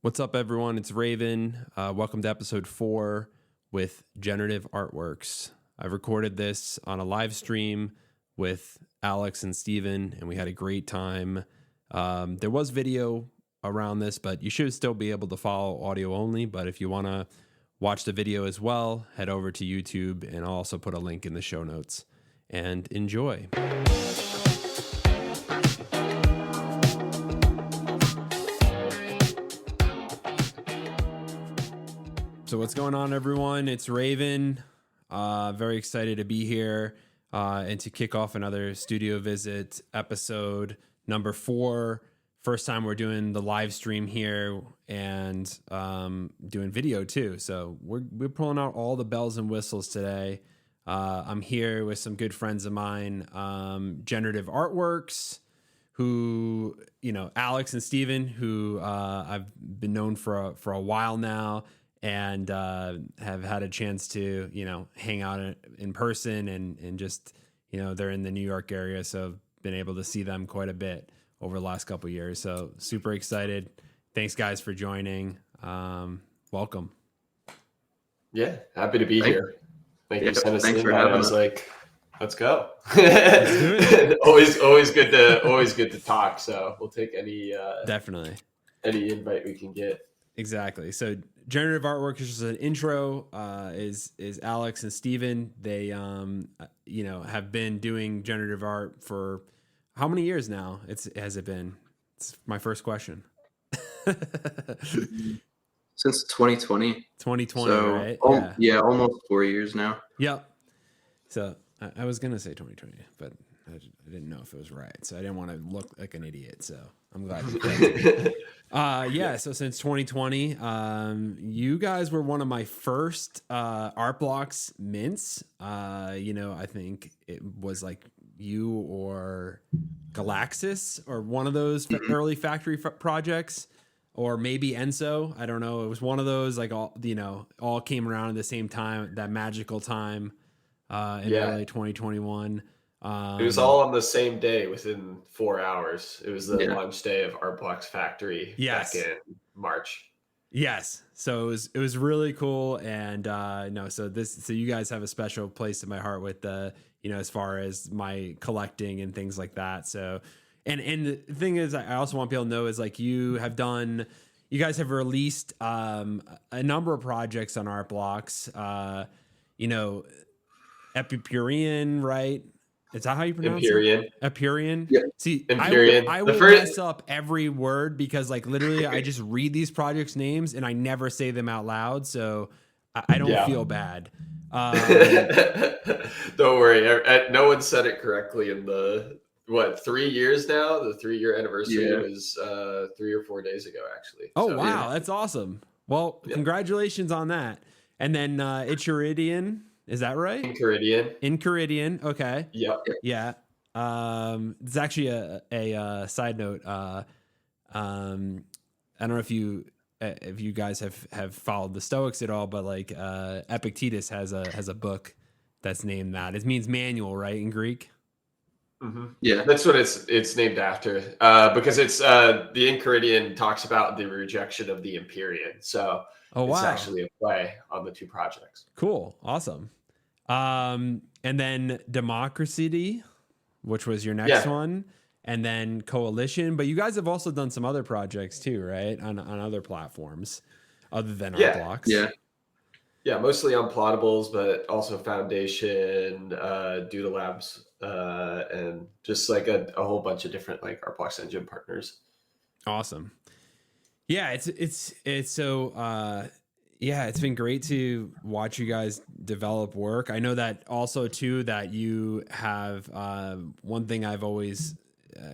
What's up, everyone? It's Raven. Welcome to episode 4 with Generative Artworks. I've recorded this on a live stream with Alex and Steven, and we had a great time. There was video around this, but you should still be able to follow audio only. But if you want to watch the video as well, head over to YouTube, and I'll also put a link in the show notes. And enjoy. So what's going on, everyone? It's Raven. Very excited to be here and to kick off another studio visit, episode number 4. First time we're doing the live stream here and doing video too. So we're pulling out all the bells and whistles today. I'm here with some good friends of mine, Generative Artworks, who, Alex and Steven, who I've been known for a while now. And have had a chance to, hang out in person and just, they're in the New York area. So been able to see them quite a bit over the last couple of years. So super excited. Thanks, guys, for joining. Welcome. Yeah, happy to be here. Thank you. Send us Thanks an for invite. having I was us. like, let's go. Let's do it. always good to talk. So we'll take any Definitely. any invite we can get. Exactly. So Generative Artwork is just an intro, is Alex and Steven. They, have been doing generative art for how many years now? Has it been? It's my first question. Since 2020. 2020, So, right? yeah, almost 4 years now. Yep. So I was going to say 2020, but I didn't know if it was right. So I didn't want to look like an idiot. So I'm glad you corrected me. So since 2020, you guys were one of my first Art Blocks mints. I think it was like you or Galaxis or one of those early factory projects, or maybe Enso. I don't know. It was one of those, like, all came around at the same time, that magical time in early 2021. It was all on the same day within 4 hours. It was the launch day of Art Blocks Factory back in March. Yes. So it was really cool. And so you guys have a special place in my heart with as far as my collecting and things like that. So and the thing is, I also want people to know is, like, you guys have released a number of projects on Art Blocks, Epicurean, right? Is that how you pronounce it? Empyrean. Yeah. See, Empyrean. I will mess up every word because, like, literally I just read these projects' names and I never say them out loud. So I don't feel bad. Don't worry. No one said it correctly in 3 years now? The 3-year anniversary was 3 or 4 days ago, actually. Oh, so, wow. That's awesome. Well, congratulations on that. And then Ituridian. Is that right? Incuridian. Okay. Yep. Yeah. It's actually a side note. I don't know if you guys have followed the Stoics at all, but like Epictetus has a book that's named that. It means manual, right, in Greek? Mm-hmm. Yeah, that's what it's named after. Because it's the Incuridian talks about the rejection of the Empyrean. So it's actually a play on the two projects. Cool. Awesome. And then Democracy, which was your next one, and then Coalition. But you guys have also done some other projects too, right? On other platforms other than Art Blocks. Yeah, mostly on Plottables, but also Foundation, Doodle Labs, and just like a whole bunch of different like Art Blocks Engine partners. Awesome. Yeah, it's so it's been great to watch you guys develop work. I know that also too that you have one thing I've always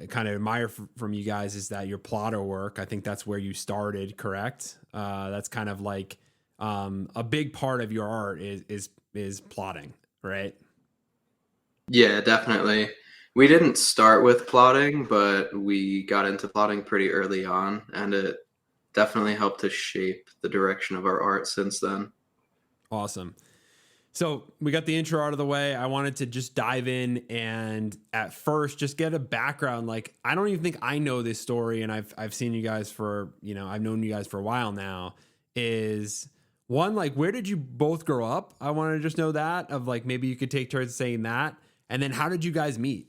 kind of admired from you guys is that your plotter work. I think that's where you started, correct? That's kind of like a big part of your art is plotting, right? Yeah, definitely. We didn't start with plotting, but we got into plotting pretty early on, and it definitely helped to shape the direction of our art since then. Awesome. So we got the intro out of the way. I wanted to just dive in and at first just get a background. Like, I don't even think I know this story, and I've seen you guys for, I've known you guys for a while now. Is one, like, where did you both grow up? I want to just know that, of like, maybe you could take turns saying that. And then how did you guys meet?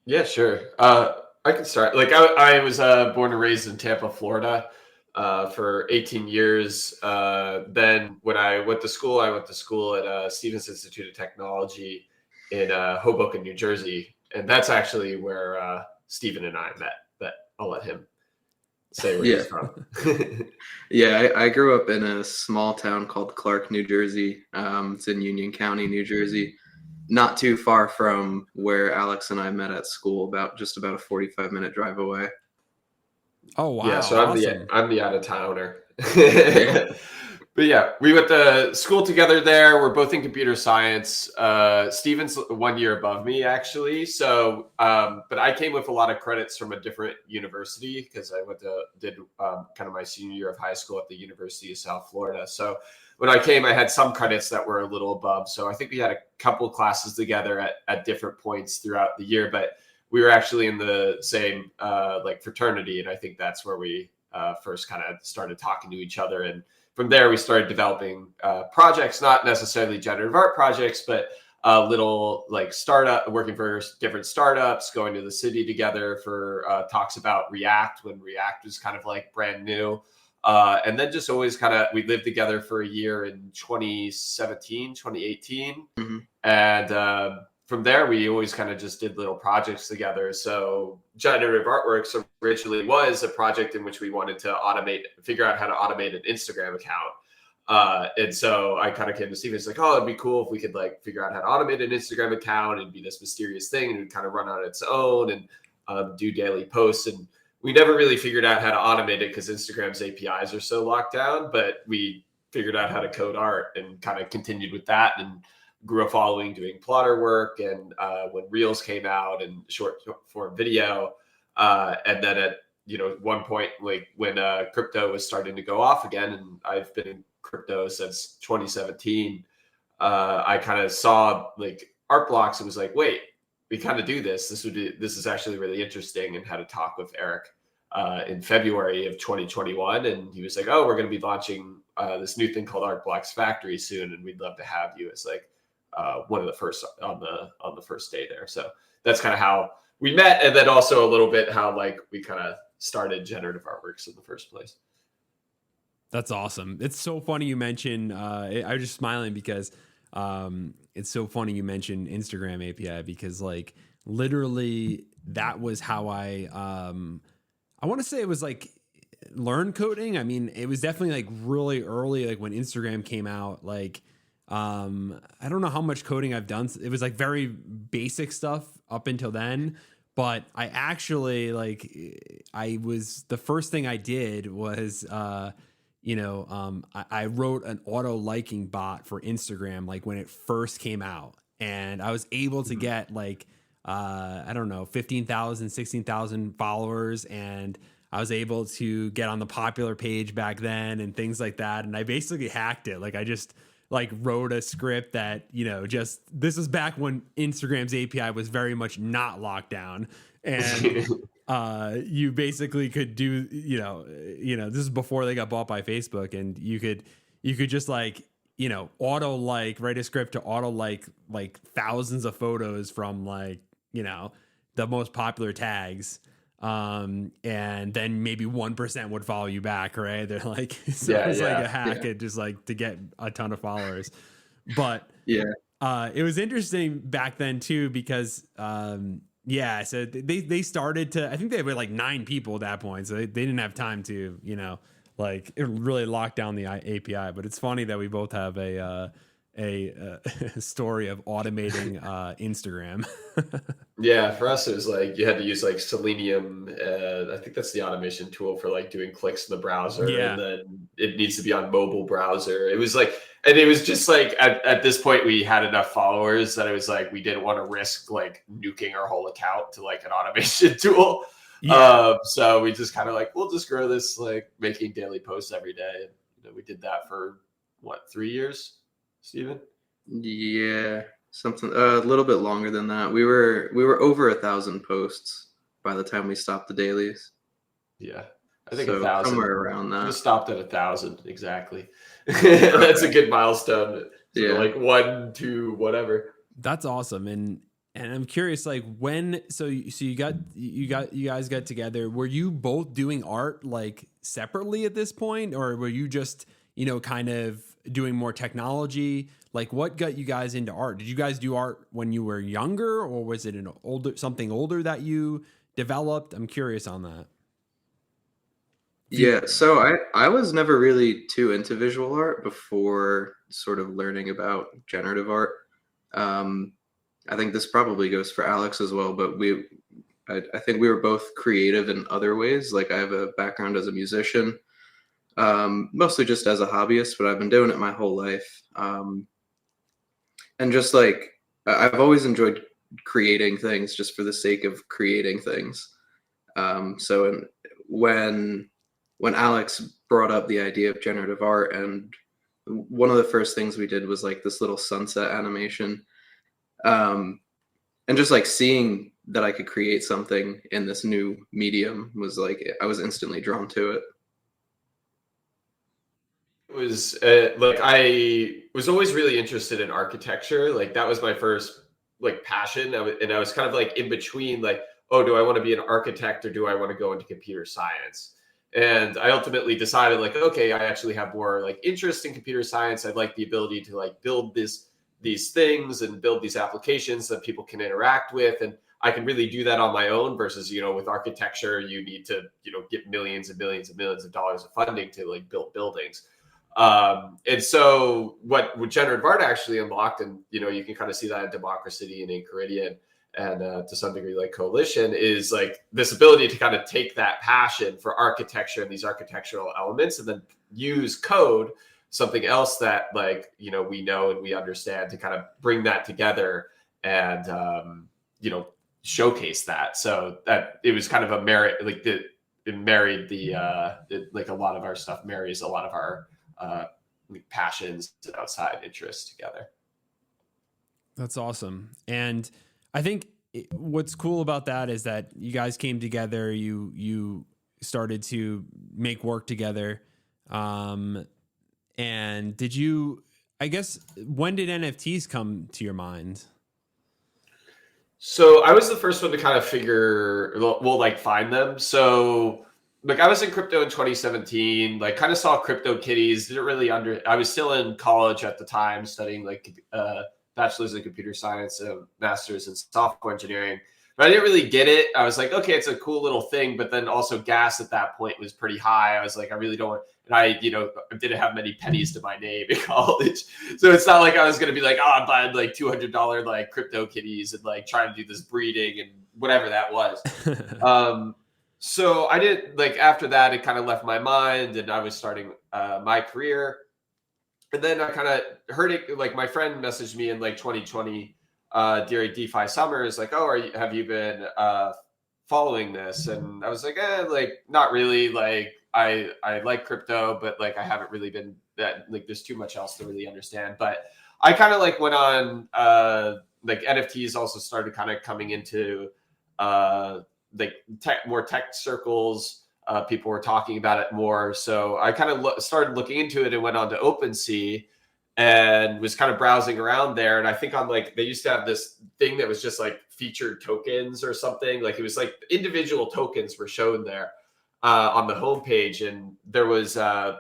Yeah, sure. I can start. Like I was born and raised in Tampa, Florida, for 18 years. Then when I went to school, at Stevens Institute of Technology in Hoboken, New Jersey, and that's actually where Stephen and I met. But I'll let him say where he's from. Yeah, I grew up in a small town called Clark, New Jersey. It's in Union County, New Jersey. Not too far from where Alex and I met at school, just about a 45-minute drive away. Oh, wow. Yeah, so Awesome. I'm the out of towner. Yeah. But yeah, we went to school together there. We're both in computer science. Steven's 1 year above me, actually. So, but I came with a lot of credits from a different university because I did kind of my senior year of high school at the University of South Florida. So when I came, I had some credits that were a little above. So I think we had a couple classes together at different points throughout the year, but we were actually in the same like fraternity. And I think that's where we first kind of started talking to each other. And from there, we started developing projects, not necessarily generative art projects, but little like startup, working for different startups, going to the city together for talks about React when React was kind of like brand new. And then just always we lived together for a year in 2017, 2018. Mm-hmm. And from there, we always kind of just did little projects together. So Generative Artworks originally was a project in which we wanted to figure out how to automate an Instagram account. And so I kind of came to Steve and it's like, oh, it'd be cool if we could like figure out how to automate an Instagram account and be this mysterious thing and it would kind of run on its own and do daily posts. And we never really figured out how to automate it because Instagram's APIs are so locked down, but we figured out how to code art and kind of continued with that and grew a following doing plotter work. And when Reels came out and short form video, and then at one point, like when crypto was starting to go off again, and I've been in crypto since 2017, I kind of saw like art blocks and was like, wait, we kind of do this. This is actually really interesting, and had a talk with Eric in February of 2021, and he was like, oh, we're going to be launching this new thing called Art Blocks Factory soon, and we'd love to have you as like one of the first on the first day there. So that's kind of how we met, and then also a little bit how like we kind of started Generative Artworks in the first place. That's awesome. It's so funny you mentioned. I was just smiling because it's so funny you mentioned Instagram API because like literally that was how I want to say it was like learn coding. I mean, it was definitely like really early, like when Instagram came out. Like I don't know how much coding I've done. It was like very basic stuff up until then. But I actually the first thing I did was I wrote an auto liking bot for Instagram like when it first came out, and I was able to get like I don't know 15,000, 16,000 followers, and I was able to get on the popular page back then and things like that. And I basically hacked it. Like I just like wrote a script that, just this is back when Instagram's API was very much not locked down. And you basically could do, this is before they got bought by Facebook, and you could just like, write a script to auto like thousands of photos from like, the most popular tags. And then maybe 1% would follow you back, right? They're like, so it was like a hack it just like to get a ton of followers. But it was interesting back then too, because so they started to, I think they were like 9 people at that point. So they didn't have time to, like it really locked down the API. But it's funny that we both have a story of automating Instagram. Yeah, for us it was like you had to use like Selenium. I think that's the automation tool for like doing clicks in the browser, and then it needs to be on mobile browser. It was like, and it was just like at this point we had enough followers that it was like we didn't want to risk like nuking our whole account to like an automation tool. So we just kind of like, we'll just grow this like making daily posts every day. And we did that for what, 3 years, Steven? Yeah, something a little bit longer than that. We were over 1,000 posts by the time we stopped the dailies. Yeah, I think So 1,000. somewhere around Should have that. stopped at 1,000 exactly. That's a good milestone. So Yeah. like 1, 2, whatever. That's awesome. And I'm curious, like when, so you guys got together. Were you both doing art like separately at this point, or were you just, kind of doing more technology? Like what got you guys into art? Did you guys do art when you were younger, or was it something older that you developed? I'm curious on that. Yeah, so I was never really too into visual art before sort of learning about generative art. I think this probably goes for Alex as well, but I think we were both creative in other ways. Like I have a background as a musician, mostly just as a hobbyist, but I've been doing it my whole life. And just like I've always enjoyed creating things just for the sake of creating things. So when Alex brought up the idea of generative art, and one of the first things we did was like this little sunset animation, and just like seeing that I could create something in this new medium was like I was instantly drawn to it. It was like I was always really interested in architecture. Like that was my first like passion. And I was kind of like in between, like, oh, do I want to be an architect or do I want to go into computer science? And I ultimately decided like, okay, I actually have more like interest in computer science. I'd like the ability to like build these things and build these applications that people can interact with. And I can really do that on my own versus, with architecture, you need to, get millions and millions and millions of dollars of funding to like build buildings. And so what generative art actually unlocked, and you can kind of see that in Democracy and in Caridian and to some degree like Coalition, is like this ability to kind of take that passion for architecture and these architectural elements and then use code, something else that like we know and we understand, to kind of bring that together and showcase that. So that it was kind of a merit, like it married like a lot of our stuff marries a lot of our passions and outside interests together. That's awesome. And I think what's cool about that is that you guys came together, you started to make work together. And I guess, when did NFTs come to your mind? So I was the first one to kind of find them. So like I was in crypto in 2017, like kind of saw crypto kitties, I was still in college at the time studying like bachelor's in computer science and master's in software engineering, but I didn't really get it. I was like, okay, it's a cool little thing, but then also gas at that point was pretty high. I was like, I really don't want, and I didn't have many pennies to my name in college. So it's not like I was going to be like, oh, I'm buying like $200 like crypto kitties and like trying to do this breeding and whatever that was. So I did, like, after that, it kind of left my mind and I was starting my career. And then I kind of heard it, like my friend messaged me in like 2020 during DeFi summers, like, oh, have you been following this? And I was like, like, not really. Like, I like crypto, but like, I haven't really been that, like, there's too much else to really understand. But I kind of like went on, like NFTs also started kind of coming into like more tech circles. People were talking about it more. So I kind of started looking into it and went on to OpenSea and was kind of browsing around there. And I think on like, they used to have this thing that was just like featured tokens or something. Like it was like individual tokens were shown there on the homepage. And there was a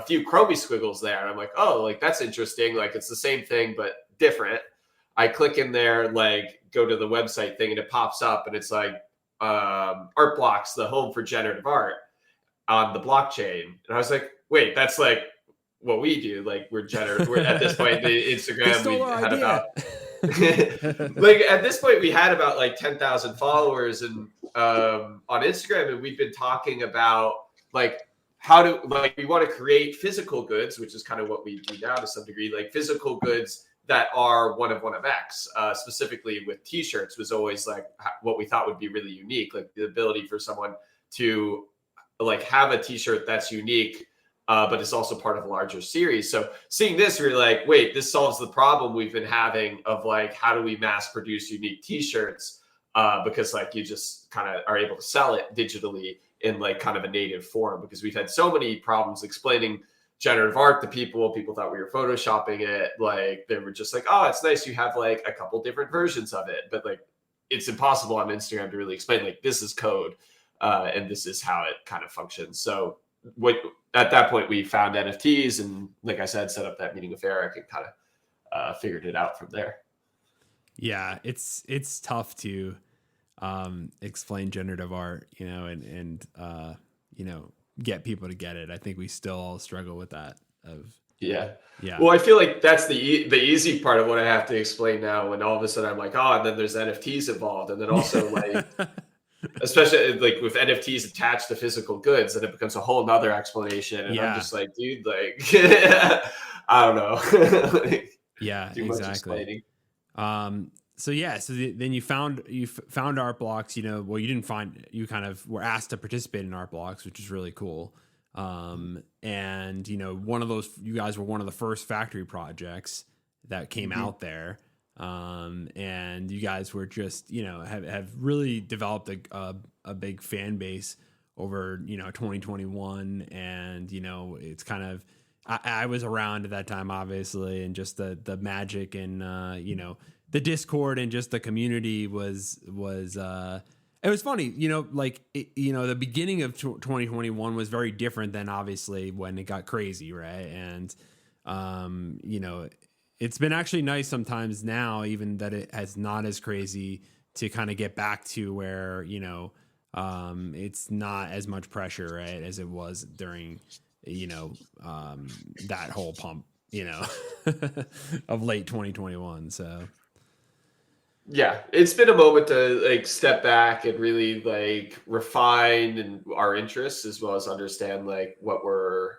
few Chromie squiggles there. And I'm like, oh, like that's interesting. Like it's the same thing, but different. I click in there, like go to the website thing and it pops up and it's like, Art Blocks, the home for generative art on the blockchain. And I was like, wait, that's like what we do. Like we're at this point, the Instagram, we had about like at this point we had about like 10,000 followers and on Instagram, and we've been talking about like how to, like, we want to create physical goods, which is kind of what we do now to some degree, like physical goods that are one of X, specifically with t-shirts was always like what we thought would be really unique. Like the ability for someone to like have a t-shirt that's unique but it's also part of a larger series. So seeing this, we're like, wait, this solves the problem we've been having of like, how do we mass produce unique t-shirts? Because like you just kind of are able to sell it digitally in like kind of a native form, because we've had so many problems explaining generative art to people. People thought we were photoshopping it. Like they were just like, oh, it's nice you have like a couple different versions of it, but like it's impossible on Instagram to really explain like this is code and this is how it kind of functions. So what at that point we found NFTs, and like I said, set up that meeting with Eric and kind of figured it out from there. Yeah, it's tough to explain generative art, you know, and you know, get people to get it. I think we still all struggle with that. Yeah. Yeah. Well, I feel like that's the easy part of what I have to explain now. When all of a sudden I'm like, oh, and then there's NFTs involved, and then also like, especially like with NFTs attached to physical goods, and it becomes a whole nother explanation. And I'm just like, dude, like, I don't know. Like, yeah, too much explaining. So yeah, so then you found Art Blocks. You know, well, you kind of were asked to participate in Art Blocks, which is really cool. And you know, you guys were one of the first factory projects that came out there. And you guys were just, you know, have really developed a big fan base over, you know, 2021. And, you know, it's kind of, I was around at that time, obviously, and just the magic and, you know, the Discord and just the community was it was funny, you know, like, you know, the beginning of 2021 was very different than obviously when it got crazy. Right. And, you know, it's been actually nice sometimes now, even that it has not as crazy, to kind of get back to where, you know, it's not as much pressure, right, as it was during, you know, that whole pump, you know, of late 2021. So. Yeah, it's been a moment to like step back and really like refine and our interests, as well as understand like what we're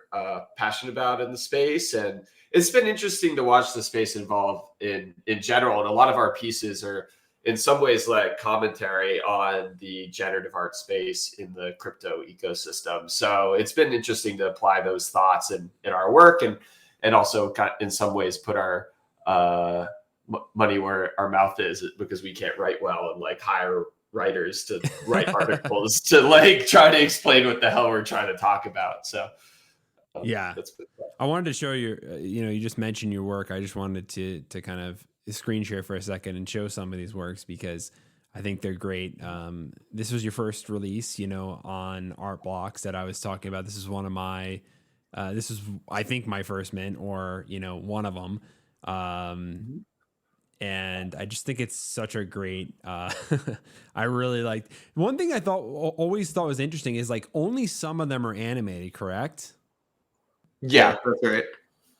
passionate about in the space. And it's been interesting to watch the space evolve in general. And a lot of our pieces are in some ways like commentary on the generative art space in the crypto ecosystem. So it's been interesting to apply those thoughts in our work, and also kind of in some ways put our money where our mouth is, because we can't write well, and like hire writers to write articles to like try to explain what the hell we're trying to talk about. So yeah, I wanted to show you, you know, you just mentioned your work. I just wanted to kind of screen share for a second and show some of these works, because I think they're great. This was your first release, you know, on Art Blocks that I was talking about. This is one of my, this is, I think, my first mint, or, you know, one of them. And I just think it's such a great, I really liked, one thing I always thought was interesting is like only some of them are animated, correct? Yeah, that's right.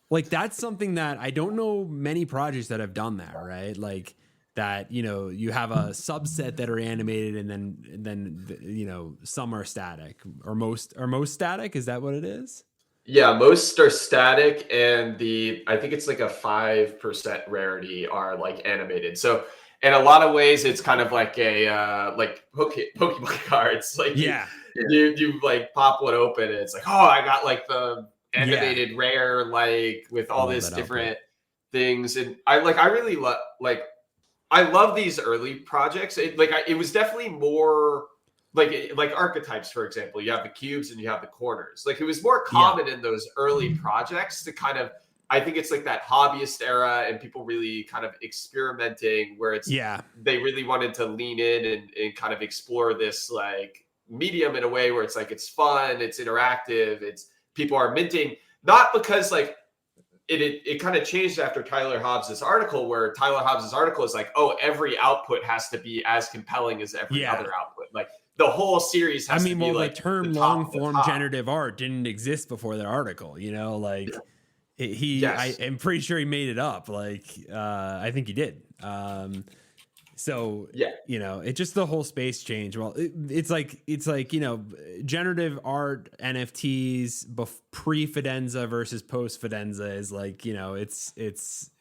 Like that's something that I don't know many projects that have done that, right? Like that, you know, you have a subset that are animated, and then you know, some are static, or most static. Is that what it is? Yeah, most are static, and I think it's like a 5% rarity are like animated. So in a lot of ways, it's kind of like a like Pokemon cards. Like you like pop one open, and it's like, oh, I got like the animated rare, like with all this different things. And I really love I love these early projects. It was definitely more like archetypes, for example. You have the cubes and you have the corners. Like it was more common in those early projects to kind of, I think it's like that hobbyist era and people really kind of experimenting, where it's they really wanted to lean in and kind of explore this like medium in a way where it's like it's fun, it's interactive, it's people are minting, not because like it kind of changed after Tyler Hobbs's article, where Tyler Hobbs's article is like, oh, every output has to be as compelling as every other output. Like the whole series has to be like the term long form generative art didn't exist before that article, you know, like I am pretty sure he made it up. Like, I think he did. So, you know, it just, the whole space changed. Well, it's like, you know, generative art NFTs pre-Fidenza versus post-Fidenza is like, you know, it's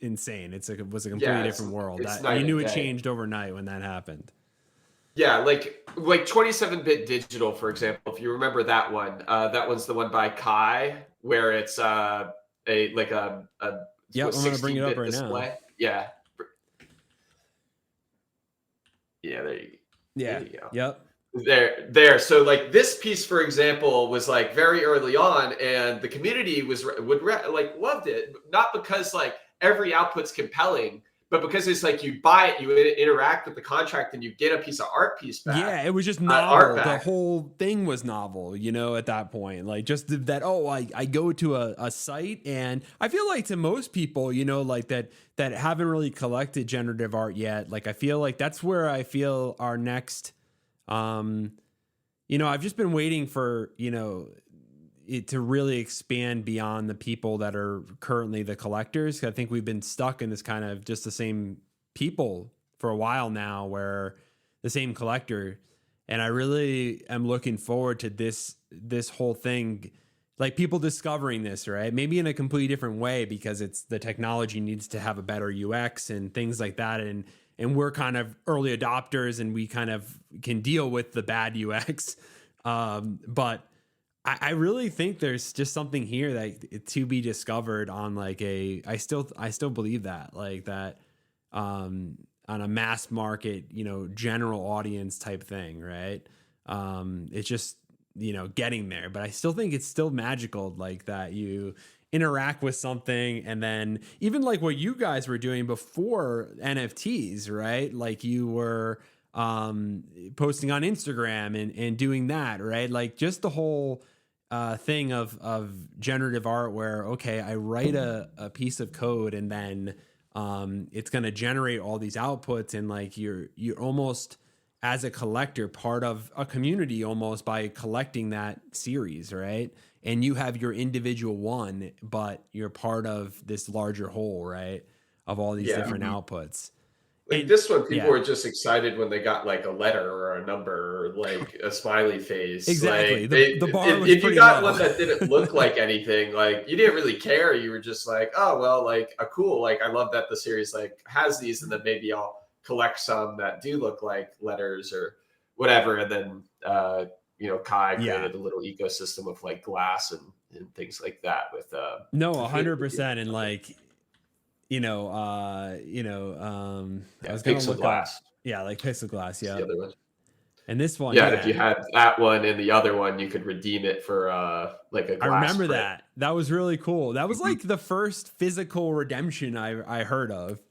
insane. It was a completely different world. You knew it changed overnight when that happened. Yeah, like 27-bit digital, for example. If you remember that one, that one's the one by Kai, where it's a like a Yep, I'm gonna bring it up 16-bit right now. display. Yeah, yeah. There Yeah. you go. Yep. There. So like this piece, for example, was like very early on, and the community like loved it, not because like every output's compelling, but because it's like you buy it, you interact with the contract, and you get a piece of art piece back. Yeah, it was just Art novel. The back. whole thing was novel, you know, at that point. Like just that, oh, I go to a site, and I feel like to most people, you know, like that haven't really collected generative art yet, like I feel like that's where I feel our next you know, I've just been waiting for, you know, it to really expand beyond the people that are currently the collectors. I think we've been stuck in this kind of just the same people for a while now, where the same collector. And I really am looking forward to this whole thing, like people discovering this, right? Maybe in a completely different way, because it's the technology needs to have a better UX and things like that. And we're kind of early adopters, and we kind of can deal with the bad UX. But I really think there's just something here that to be discovered on like I still believe that, like that on a mass market, you know, general audience type thing, right? It's just, you know, getting there, but I still think it's still magical, like that you interact with something, and then even like what you guys were doing before NFTs, right? Like you were posting on Instagram and doing that, right? Like just the whole thing of generative art, where okay, I write a piece of code, and then it's going to generate all these outputs, and like you're almost as a collector part of a community almost by collecting that series, right? And you have your individual one, but you're part of this larger whole, right? Of all these different outputs. Like And this one, people were just excited when they got like a letter or a number or like a smiley face. Exactly. Like The bar was if you pretty got low. one that didn't look like anything, like you didn't really care. You were just like, oh well, like a cool. Like I love that the series like has these, and then maybe I'll collect some that do look like letters or whatever. And then you know, Kai created a little ecosystem of like glass and things like that with no, 100%. And like I was gonna pixel look glass. up, like pixel glass, The other one. and this one, If you had that one and the other one, you could redeem it for like a glass. I remember print. that was really cool. That was like the first physical redemption I heard of.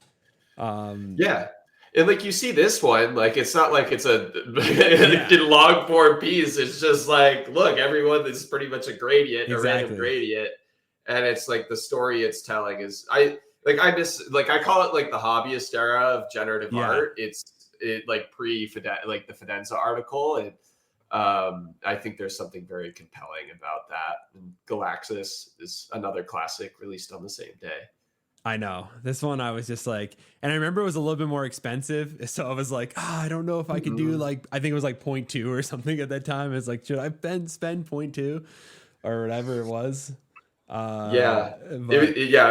Yeah, and like you see this one, like it's not like it's a Yeah. long form piece. It's just like, look, everyone is pretty much a gradient, a random Exactly. gradient, and it's like the story it's telling is I call it like the hobbyist era of generative art. It's like like the Fidenza article, and I think there's something very compelling about that. And Galaxis is another classic released on the same day. I know this one. I was just like, and I remember it was a little bit more expensive, so I was like, I don't know if I could do like, I think it was like 0.2 or something at that time. It's like, should I spend 0.2 or whatever it was? It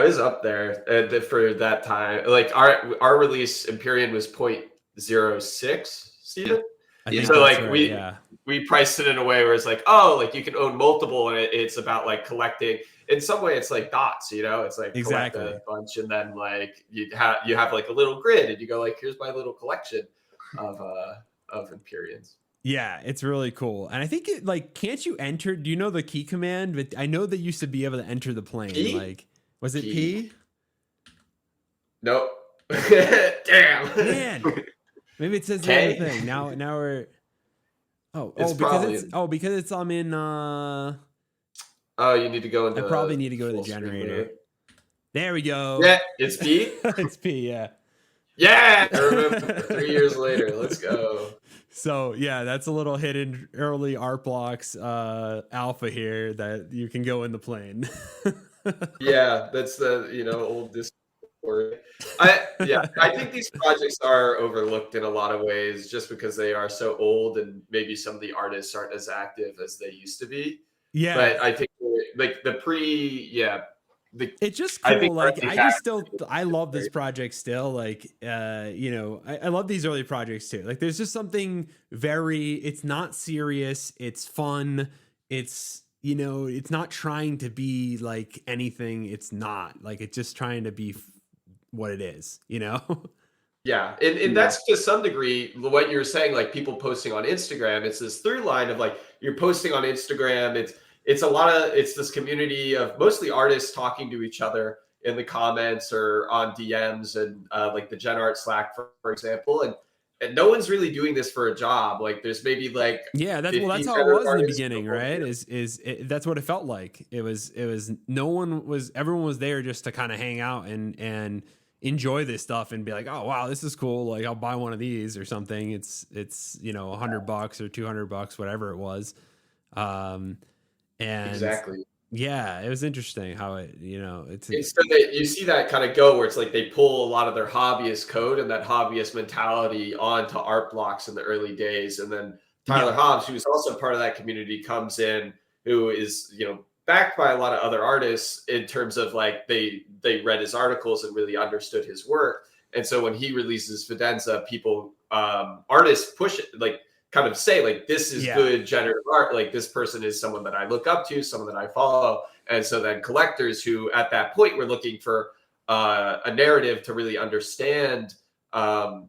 was up there for that time. Like our release Empyrean was 0.06, Steven. So like right, we priced it in a way where it's like, oh, like you can own multiple, and it's about like collecting. In some way, it's like dots, you know. It's like collect a bunch, and then like you have like a little grid, and you go like, here's my little collection of Empyreans. Yeah, it's really cool. And I think it like, can't you enter? Do you know the key command? But I know they used to be able to enter the plane. P? Like, was it P? Nope. Damn. Man. Maybe it says the other thing. Now we're because it's I'm in you need to go into I probably need to go to the generator. There we go. Yeah, it's P? It's P, yeah. Yeah, I remember 3 years later. Let's go. So yeah, that's a little hidden early art blocks alpha here that you can go in the plane. Yeah, that's the old Discord. I think these projects are overlooked in a lot of ways just because they are so old, and maybe some of the artists aren't as active as they used to be. Yeah. But I think like it's just I cool. think Like early I love this project still. Like, I love these early projects too. Like there's just something it's not serious. It's fun. It's, it's not trying to be like anything. It's not like, it's just trying to be what it is, Yeah, and that's to some degree what you were saying, like people posting on Instagram. It's this through line of like you're posting on Instagram. It's this community of mostly artists talking to each other in the comments or on DMs and like the Gen Art Slack, for example. And no one's really doing this for a job. Like there's maybe like that's 15 how it Gen Art was in the artists beginning, right? That's what it felt like. It was everyone was there just to kind of hang out and enjoy this stuff and be like, oh wow, this is cool. Like I'll buy one of these or something. It's $100 or $200, whatever it was. And exactly. Yeah, it was interesting how it's so that you see that kind of go where it's like they pull a lot of their hobbyist code and that hobbyist mentality onto art blocks in the early days. And then Tyler Hobbs, who's also part of that community, comes in, who is, backed by a lot of other artists in terms of like they read his articles and really understood his work. And so when he releases Fidenza, people artists push it, like kind of say like this is good generative art, like this person is someone that I look up to, someone that I follow. And so then collectors who at that point were looking for a narrative to really understand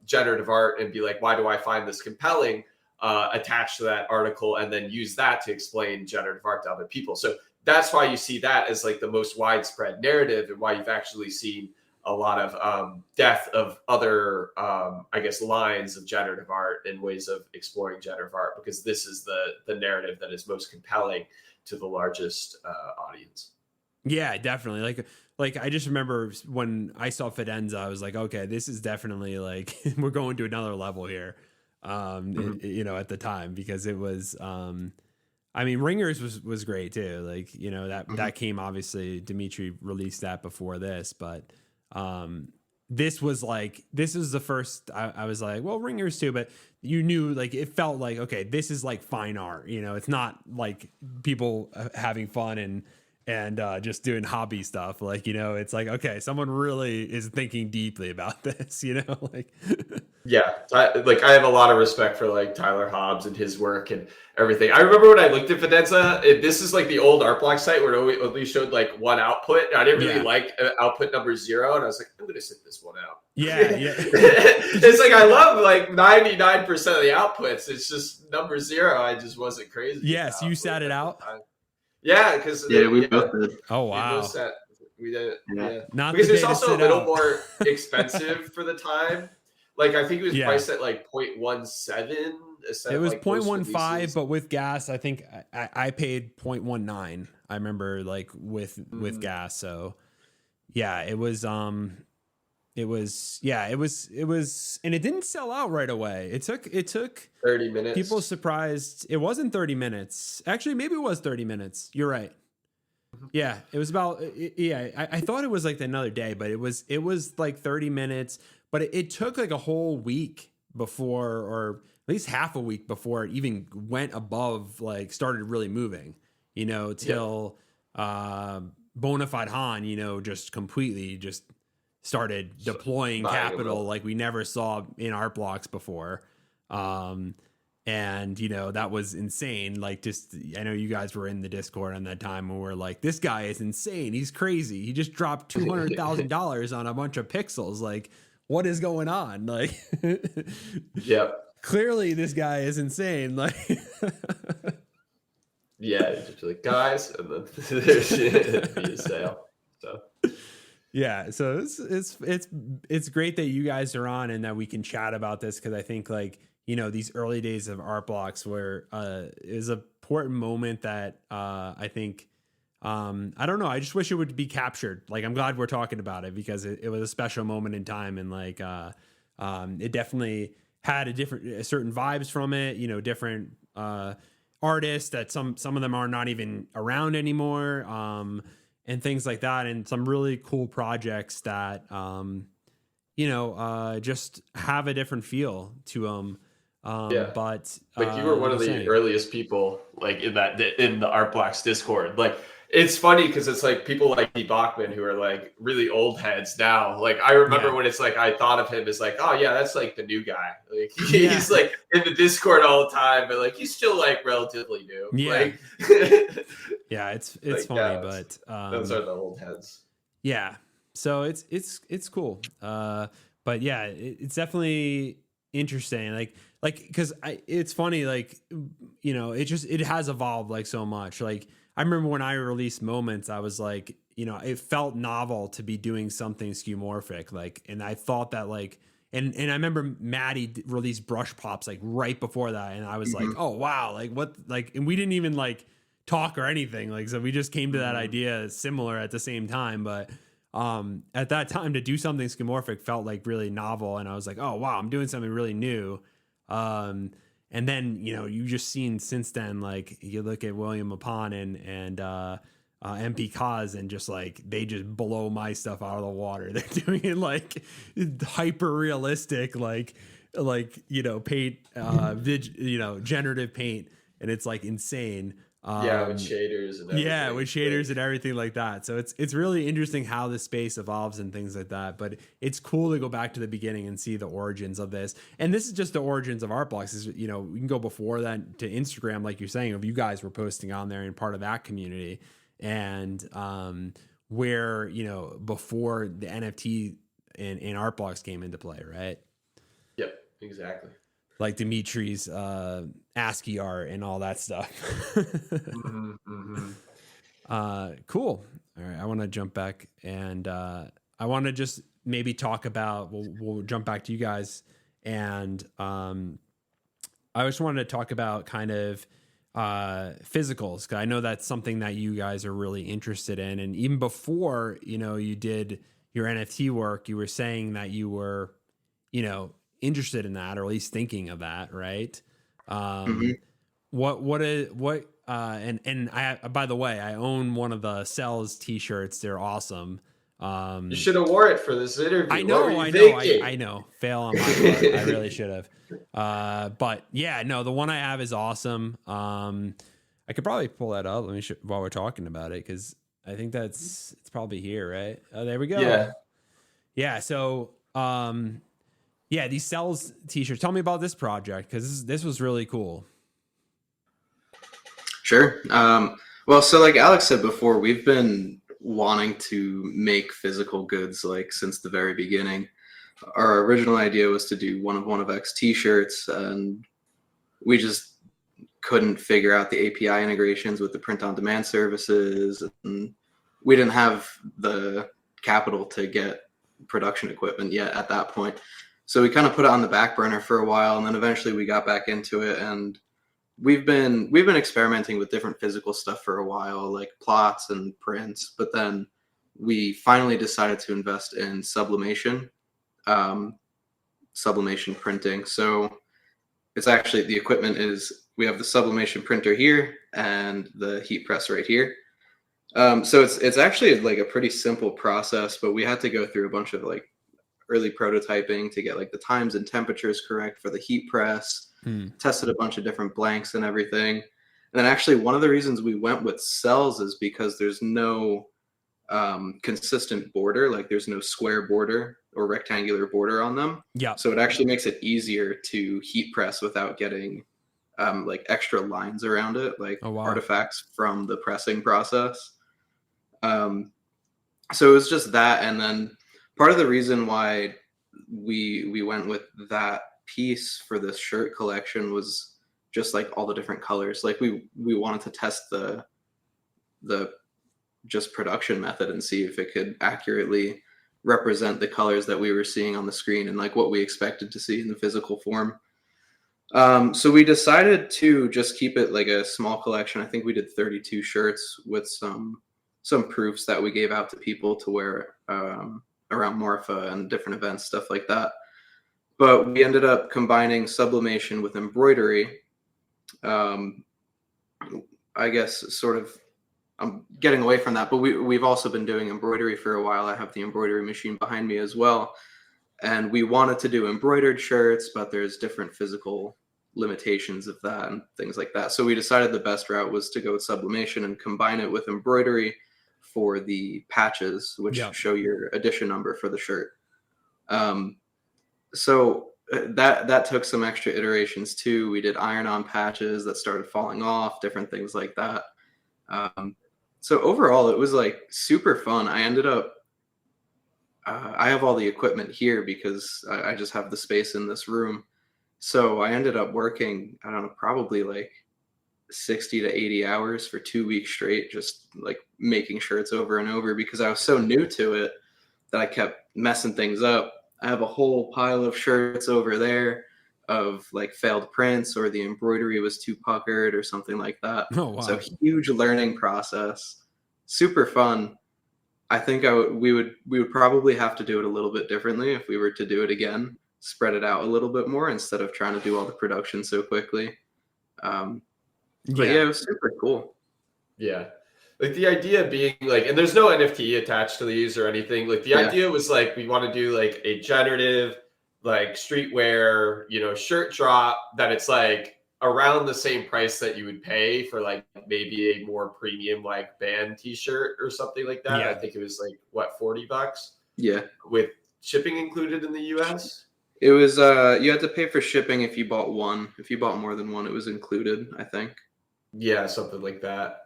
generative art and be like, why do I find this compelling, attached to that article and then use that to explain generative art to other people. So that's why you see that as like the most widespread narrative and why you've actually seen a lot of death of other, lines of generative art and ways of exploring generative art, because this is the narrative that is most compelling to the largest audience. Yeah, definitely. Like I just remember when I saw Fidenza, I was like, okay, this is definitely like we're going to another level here. At the time, because it was Ringers was great too. Like, that came, obviously Dimitri released that before this, but this was the first, I was like, well, Ringers too, but you knew, like, it felt like, okay, this is like fine art, it's not like people having fun and just doing hobby stuff. Like, it's like, okay, someone really is thinking deeply about this, like. Yeah, I have a lot of respect for like Tyler Hobbs and his work and everything. I remember when I looked at Fidenza, this is like the old art block site where it only showed like one output. I didn't really like output number 0, and I was like, I'm going to sit this one out. Yeah. It's like I love like 99% of the outputs. It's just number 0. I just wasn't crazy. Yes, you sat it out. Yeah, because we both did. Oh wow, we did. Yeah, not because it's also a little out. more expensive for the time. Like I think it was priced at like 0.17. It was 0.15, but with gas, I think I paid 0.19. I remember like with gas. So yeah, it was, and it didn't sell out right away. It took 30 minutes. People surprised. It wasn't 30 minutes. Actually, maybe it was 30 minutes. You're right. Yeah, it was about, I thought it was like another day, but it was like 30 minutes. But it took like a whole week before, or at least half a week before it even went above, like started really moving, till Bonafide Han, just completely just started deploying capital like we never saw in art blocks before. And, that was insane. Like I know you guys were in the Discord on that time when we're like, this guy is insane. He's crazy. He just dropped $200,000 on a bunch of pixels. Like, what is going on? Like, clearly this guy is insane. Like, just like, guys, and then there's a sale. So yeah, so it's great that you guys are on and that we can chat about this, because I think like these early days of art blocks where is a important moment that I think. I don't know. I just wish it would be captured. Like, I'm glad we're talking about it, because it was a special moment in time. And like, it definitely had certain vibes from it, different, artists that some of them are not even around anymore. And things like that. And some really cool projects that, just have a different feel to them. But like you were one of the earliest people like in the art blocks Discord. Like It's funny because it's like people like D. Bachman who are like really old heads now. Like I remember when it's like I thought of him as like, oh yeah, that's like the new guy. Like he's like in the Discord all the time, but like he's still like relatively new. Like yeah, it's like, funny, but those are the old heads. Yeah, so it's cool. But yeah, it's definitely interesting. Like because it's funny. Like you know, it has evolved like so much. Like I remember when I released Moments, I was like, you know, it felt novel to be doing something skeuomorphic. Like, and I thought that like. And I remember Maddie released Brush Pops like right before that, and I was like, "Oh wow!" Like what? Like, and we didn't even like talk or anything. Like, so we just came to that idea similar at the same time. But at that time, to do something skeuomorphic felt like really novel, and I was like, "Oh wow, I'm doing something really new." And then you know, you've just seen since then, like you look at William Upon and MP Cause, and just like they just blow my stuff out of the water. They're doing it like hyper realistic, like you know, paint, you know, generative paint, and it's like insane. With shaders and everything. Yeah, with shaders and everything like that. So it's really interesting how the space evolves and things like that. But it's cool to go back to the beginning and see the origins of this. And this is just the origins of Art Blocks. Is, you know, we can go before that to Instagram, like you're saying, of you guys were posting on there and part of that community. And where, you know, before the NFT and Art Blocks came into play, right? Yep, exactly. Like Dimitri's ASCII art and all that stuff. Cool. All right, I want to jump back, and I want to just maybe talk about. We'll jump back to you guys, and I just wanted to talk about kind of physicals, because I know that's something that you guys are really interested in. And even before, you know, you did your NFT work, you were saying that you were, you know, interested in that, or at least thinking of that, right? And I, by the way, I own one of the Cells t-shirts. They're awesome. You should have wore it for this interview. I know. Fail on my part. I really should have. But yeah, no, the one I have is awesome. I could probably pull that up. Let me while we're talking about it, because I think it's probably here, right? Oh, there we go. Yeah. So, yeah, these Cells t-shirts. Tell me about this project, because this was really cool. Sure. Well, so like Alex said before, we've been wanting to make physical goods like since the very beginning. Our original idea was to do one of X t-shirts, and we just couldn't figure out the API integrations with the print-on-demand services, and we didn't have the capital to get production equipment yet at that point. So we kind of put it on the back burner for a while, and then eventually we got back into it, and we've been experimenting with different physical stuff for a while, like plots and prints, but then we finally decided to invest in sublimation printing. So it's actually, the equipment is, we have the sublimation printer here and the heat press right here. So it's actually like a pretty simple process, but we had to go through a bunch of like early prototyping to get like the times and temperatures correct for the heat press. Tested a bunch of different blanks and everything. And then actually one of the reasons we went with cells is because there's no consistent border, like there's no square border or rectangular border on them. Yeah. So it actually makes it easier to heat press without getting like extra lines around it, like artifacts from the pressing process. So it was just that. And then part of the reason why we went with that piece for this shirt collection was just like all the different colors. Like we wanted to test the just production method and see if it could accurately represent the colors that we were seeing on the screen and like what we expected to see in the physical form. So we decided to just keep it like a small collection. I think we did 32 shirts with some proofs that we gave out to people to wear around Morpha and different events, stuff like that. But we ended up combining sublimation with embroidery. I guess sort of, I'm getting away from that, but we've also been doing embroidery for a while. I have the embroidery machine behind me as well. And we wanted to do embroidered shirts, but there's different physical limitations of that and things like that. So we decided the best route was to go with sublimation and combine it with embroidery for the patches, which show your edition number for the shirt. So that took some extra iterations too. We did iron-on patches that started falling off, different things like that. So overall, it was like super fun. I ended up, I have all the equipment here because I just have the space in this room. So I ended up working, I don't know, probably like 60 to 80 hours for 2 weeks straight, just like making shirts over and over because I was so new to it that I kept messing things up. I have a whole pile of shirts over there of like failed prints or the embroidery was too puckered or something like that. Oh, wow. So huge learning process, super fun. I think we would probably have to do it a little bit differently if we were to do it again, spread it out a little bit more instead of trying to do all the production so quickly. But yeah, it was super cool. Yeah. Like the idea being like, and there's no NFT attached to these or anything. Like the idea was like, we want to do like a generative, like streetwear, shirt drop that it's like around the same price that you would pay for like maybe a more premium like band t-shirt or something like that. Yeah. I think it was like what, $40? Yeah. With shipping included in the US? It was you had to pay for shipping if you bought one. If you bought more than one, it was included, I think. Yeah, something like that.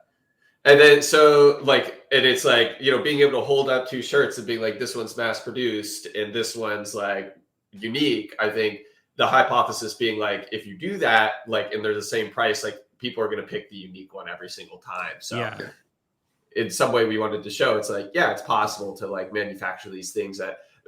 And then so like, and it's like, being able to hold up two shirts and being like, this one's mass produced and this one's like unique. I think the hypothesis being like, if you do that, like, and they're the same price, like people are going to pick the unique one every single time. So in some way we wanted to show it's like, yeah, it's possible to like manufacture these things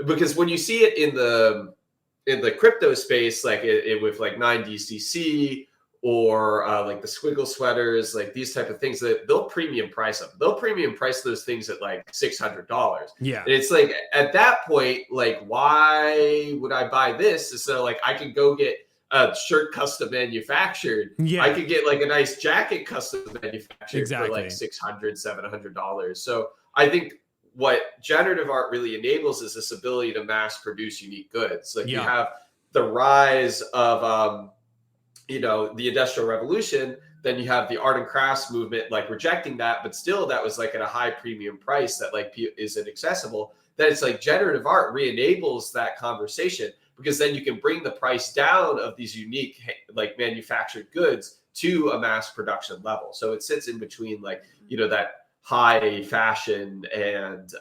because when you see it in the crypto space, like it with like 9DCC, or like the squiggle sweaters, like these type of things that they'll premium price them. They'll premium price those things at like $600. Yeah. And it's like, at that point, like, why would I buy this? So like, I can go get a shirt custom manufactured. Yeah. I could get like a nice jacket custom manufactured for like $600, $700. So I think what generative art really enables is this ability to mass produce unique goods. Like you have the rise of, the Industrial Revolution, then you have the art and crafts movement, like rejecting that, but still that was like at a high premium price that like isn't accessible. Then it's like generative art re-enables that conversation because then you can bring the price down of these unique like manufactured goods to a mass production level. So it sits in between like, that high fashion and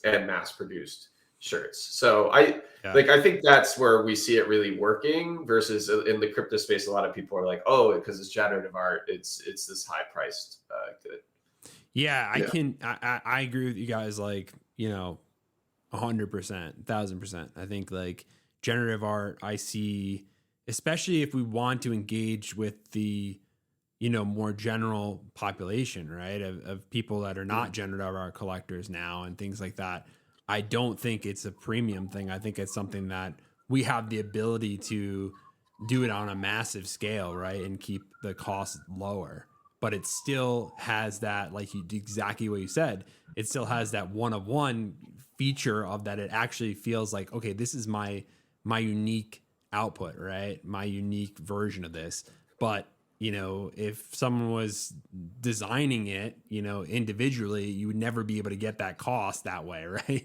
mass produced shirts. So I think that's where we see it really working versus in the crypto space. A lot of people are like, oh, because it's generative art, it's this high priced good. Yeah, I agree with you guys. Like, 100%, 1000%. I think like generative art, I see, especially if we want to engage with the, more general population, right? Of people that are not generative art collectors now and things like that. I don't think it's a premium thing. I think it's something that we have the ability to do it on a massive scale, right? And keep the cost lower. But it still has that, like exactly what you said, it still has that one-of-one feature of that it actually feels like, okay, this is my unique output, right? My unique version of this. But, if someone was designing it, individually, you would never be able to get that cost that way, right?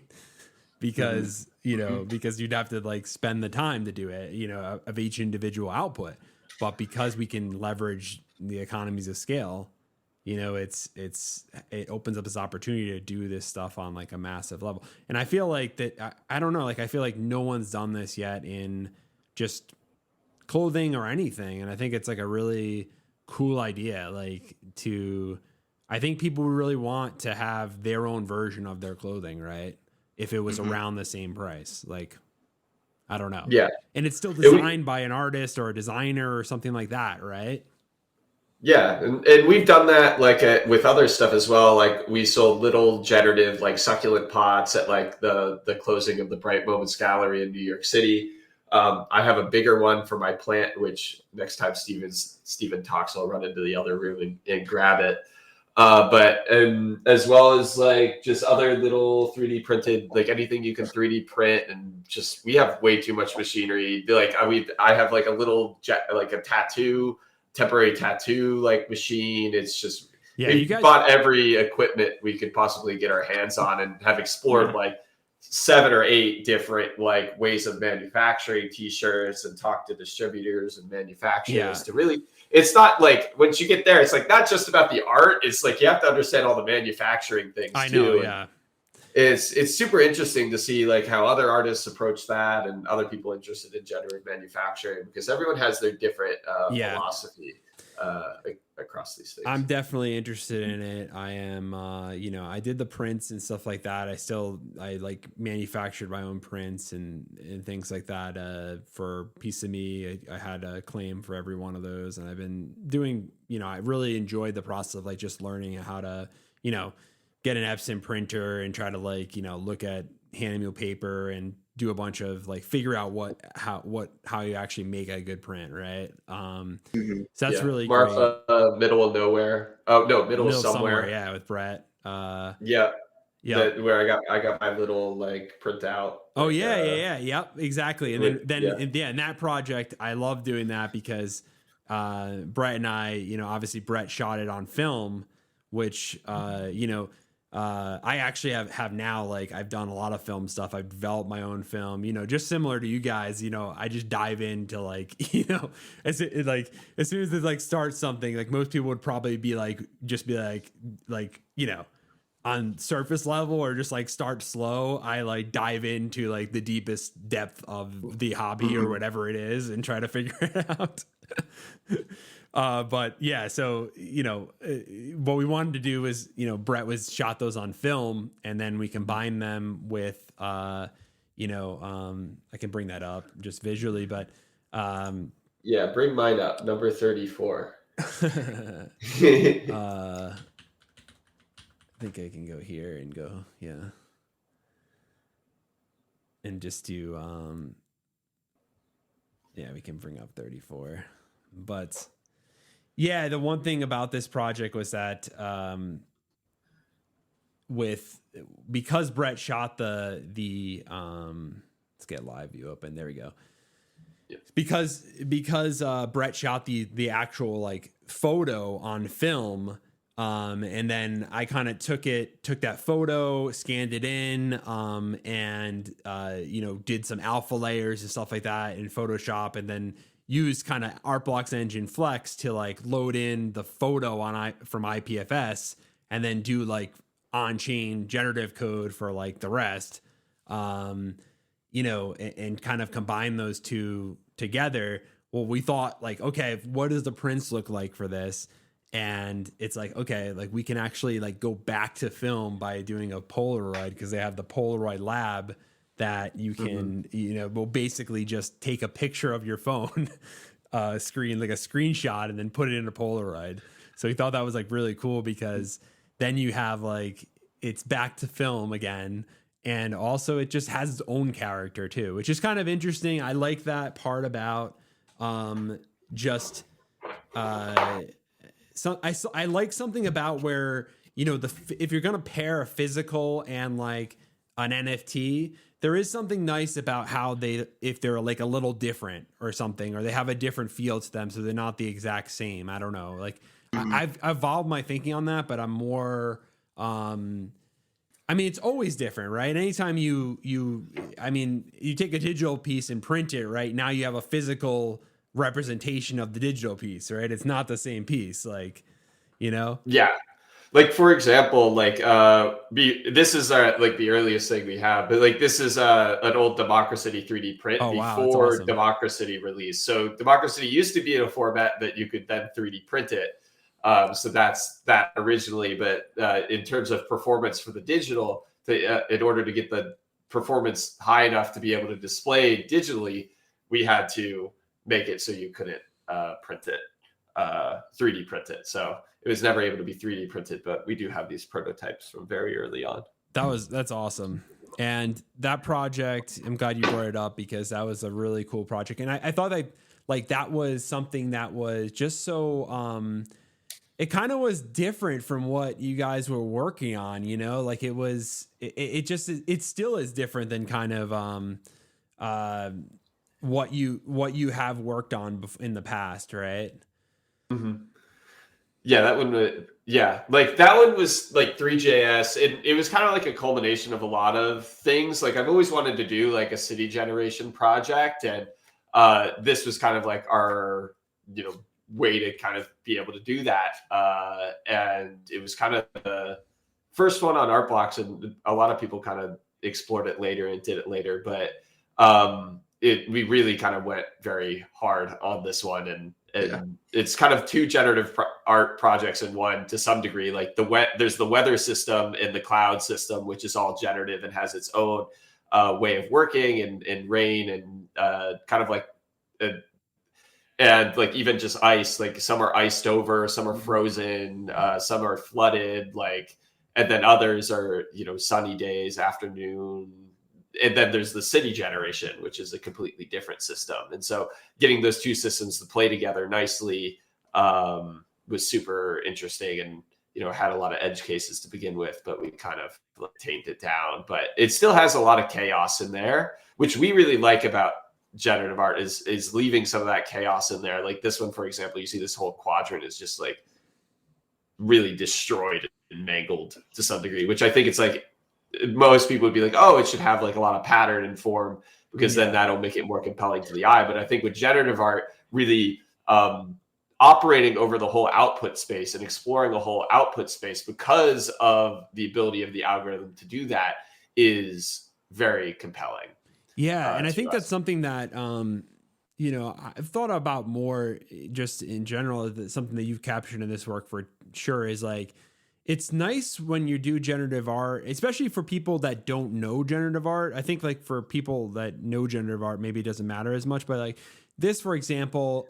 Because, because you'd have to like spend the time to do it, of each individual output. But because we can leverage the economies of scale, it opens up this opportunity to do this stuff on like a massive level. And I feel like that, I don't know, like I feel like no one's done this yet in just clothing or anything. And I think it's like a really cool idea, like I think people really want to have their own version of their clothing, right? If it was around the same price, like, I don't know. Yeah. And it's still designed by an artist or a designer or something like that, right? Yeah. And we've done that like with other stuff as well. Like we sold little generative, like succulent pots at like the closing of the Bright Moments Gallery in New York City. I have a bigger one for my plant, which next time Steven talks, I'll run into the other room and grab it. But and as well as like just other little 3D printed, like anything you can 3D print, and just we have way too much machinery. Like I have like a little like a temporary tattoo like machine. It's just we bought every equipment we could possibly get our hands on, and have explored like 7 or 8 different like ways of manufacturing t-shirts, and talk to distributors and manufacturers to really. It's not like once you get there, it's like not just about the art. It's like you have to understand all the manufacturing things too. Yeah. It's super interesting to see like how other artists approach that, and other people interested in generative manufacturing, because everyone has their different philosophy across these things. I'm definitely interested in it. I am, I did the prints and stuff like that. I like manufactured my own prints and things like that. For Piece of Me, I had a claim for every one of those, and I've been doing, I really enjoyed the process of like just learning how to, get an Epson printer and try to like, look at hand paper and do a bunch of like figure out how you actually make a good print, right? So that's really Martha, great. Middle of Nowhere. Oh no, middle of somewhere. Yeah, with Brett. Where I got my little like printout. Oh yep, exactly. And in that project, I love doing that because Brett and I, obviously Brett shot it on film, which I actually have now, like I've done a lot of film stuff. I've developed my own film, just similar to you guys, I just dive into like, as soon as it like starts something, like most people would probably be like, on surface level, or just like start slow. I like dive into like the deepest depth of the hobby or whatever it is and try to figure it out. But yeah, so, what we wanted to do was, Brett shot those on film, and then we combine them with, I can bring that up just visually, but, bring mine up. Number 34. I think I can go here and go, and just do, we can bring up 34, but yeah, the one thing about this project was that because Brett shot the let's get live view open. There we go. Yeah. Because Brett shot the actual like photo on film, and then I kind of took that photo, scanned it in, and did some alpha layers and stuff like that in Photoshop, and then use kind of Artblock's engine Flex to like load in the photo from IPFS, and then do like on-chain generative code for like the rest, and kind of combine those two together. Well, we thought like, okay, what does the prints look like for this? And it's like, okay, like we can actually like go back to film by doing a Polaroid, because they have the Polaroid lab that you can, will basically just take a picture of your phone screen, like a screenshot, and then put it in a Polaroid. So we thought that was like really cool, because then you have like, it's back to film again. And also it just has its own character too, which is kind of interesting. I like that part about I like something about where, if you're going to pair a physical and like an NFT, there is something nice about how if they're like a little different or something, or they have a different feel to them, so they're not the exact same. I don't know. Like I've evolved my thinking on that, but I'm more, it's always different, right? Anytime you take a digital piece and print it, right? Now you have a physical representation of the digital piece, right? It's not the same piece, like, Yeah. Like, for example, like this is like the earliest thing we have, but like this is an old Democracy 3D print before awesome. Democracy released. So Democracy used to be in a format that you could then 3D print it. So that's that originally, but in terms of performance for the digital, in order to get the performance high enough to be able to display digitally, we had to make it so you couldn't print it, 3D print it. So it was never able to be 3D printed, but we do have these prototypes from very early on. That's awesome. And that project, I'm glad you brought it up, because that was a really cool project. And I thought that like that was something that was just so it kind of was different from what you guys were working on, like it still is different than kind of uh what you have worked on in the past, right? Mm-hmm. Yeah, that one. Like that one was like 3JS. It was kind of like a culmination of a lot of things. Like I've always wanted to do like a city generation project, and this was kind of like our way to kind of be able to do that. And it was kind of the first one on Art Blocks, and a lot of people kind of explored it later and did it later, but we really kind of went very hard on this one, and it's kind of two generative art projects in one to some degree. Like there's the weather system and the cloud system, which is all generative and has its own way of working, and rain, and kind of like and like even just ice. Like some are iced over, some are frozen, some are flooded. Like, and then others are sunny days, afternoon. And then there's the city generation, which is a completely different system. And so getting those two systems to play together nicely was super interesting, and had a lot of edge cases to begin with, but we kind of tamed it down. But it still has a lot of chaos in there, which we really like about generative art, is leaving some of that chaos in there. Like this one, for example, you see this whole quadrant is just like really destroyed and mangled to some degree, which I think it's like most people would be like, oh, it should have like a lot of pattern and form, because then that'll make it more compelling to the eye. But I think with generative art, really operating over the whole output space and exploring the whole output space because of the ability of the algorithm to do that is very compelling. Yeah. And I think that's something that, I've thought about more just in general. Something that you've captured in this work for sure is like, it's nice when you do generative art, especially for people that don't know generative art. I think like for people that know generative art, maybe it doesn't matter as much, but like this, for example,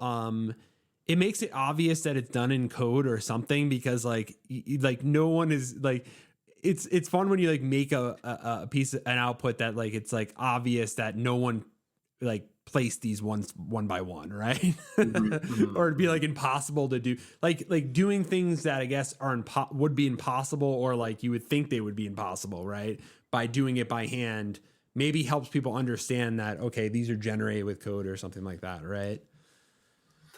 it makes it obvious that it's done in code or something, because like no one is like, it's fun when you like make a piece, an output that like, it's like obvious that no one like place these one by one, right? Or it'd be like impossible to do, like doing things that I guess would be impossible, or like you would think they would be impossible, right? By doing it by hand, maybe helps people understand that, okay, these are generated with code or something like that, right?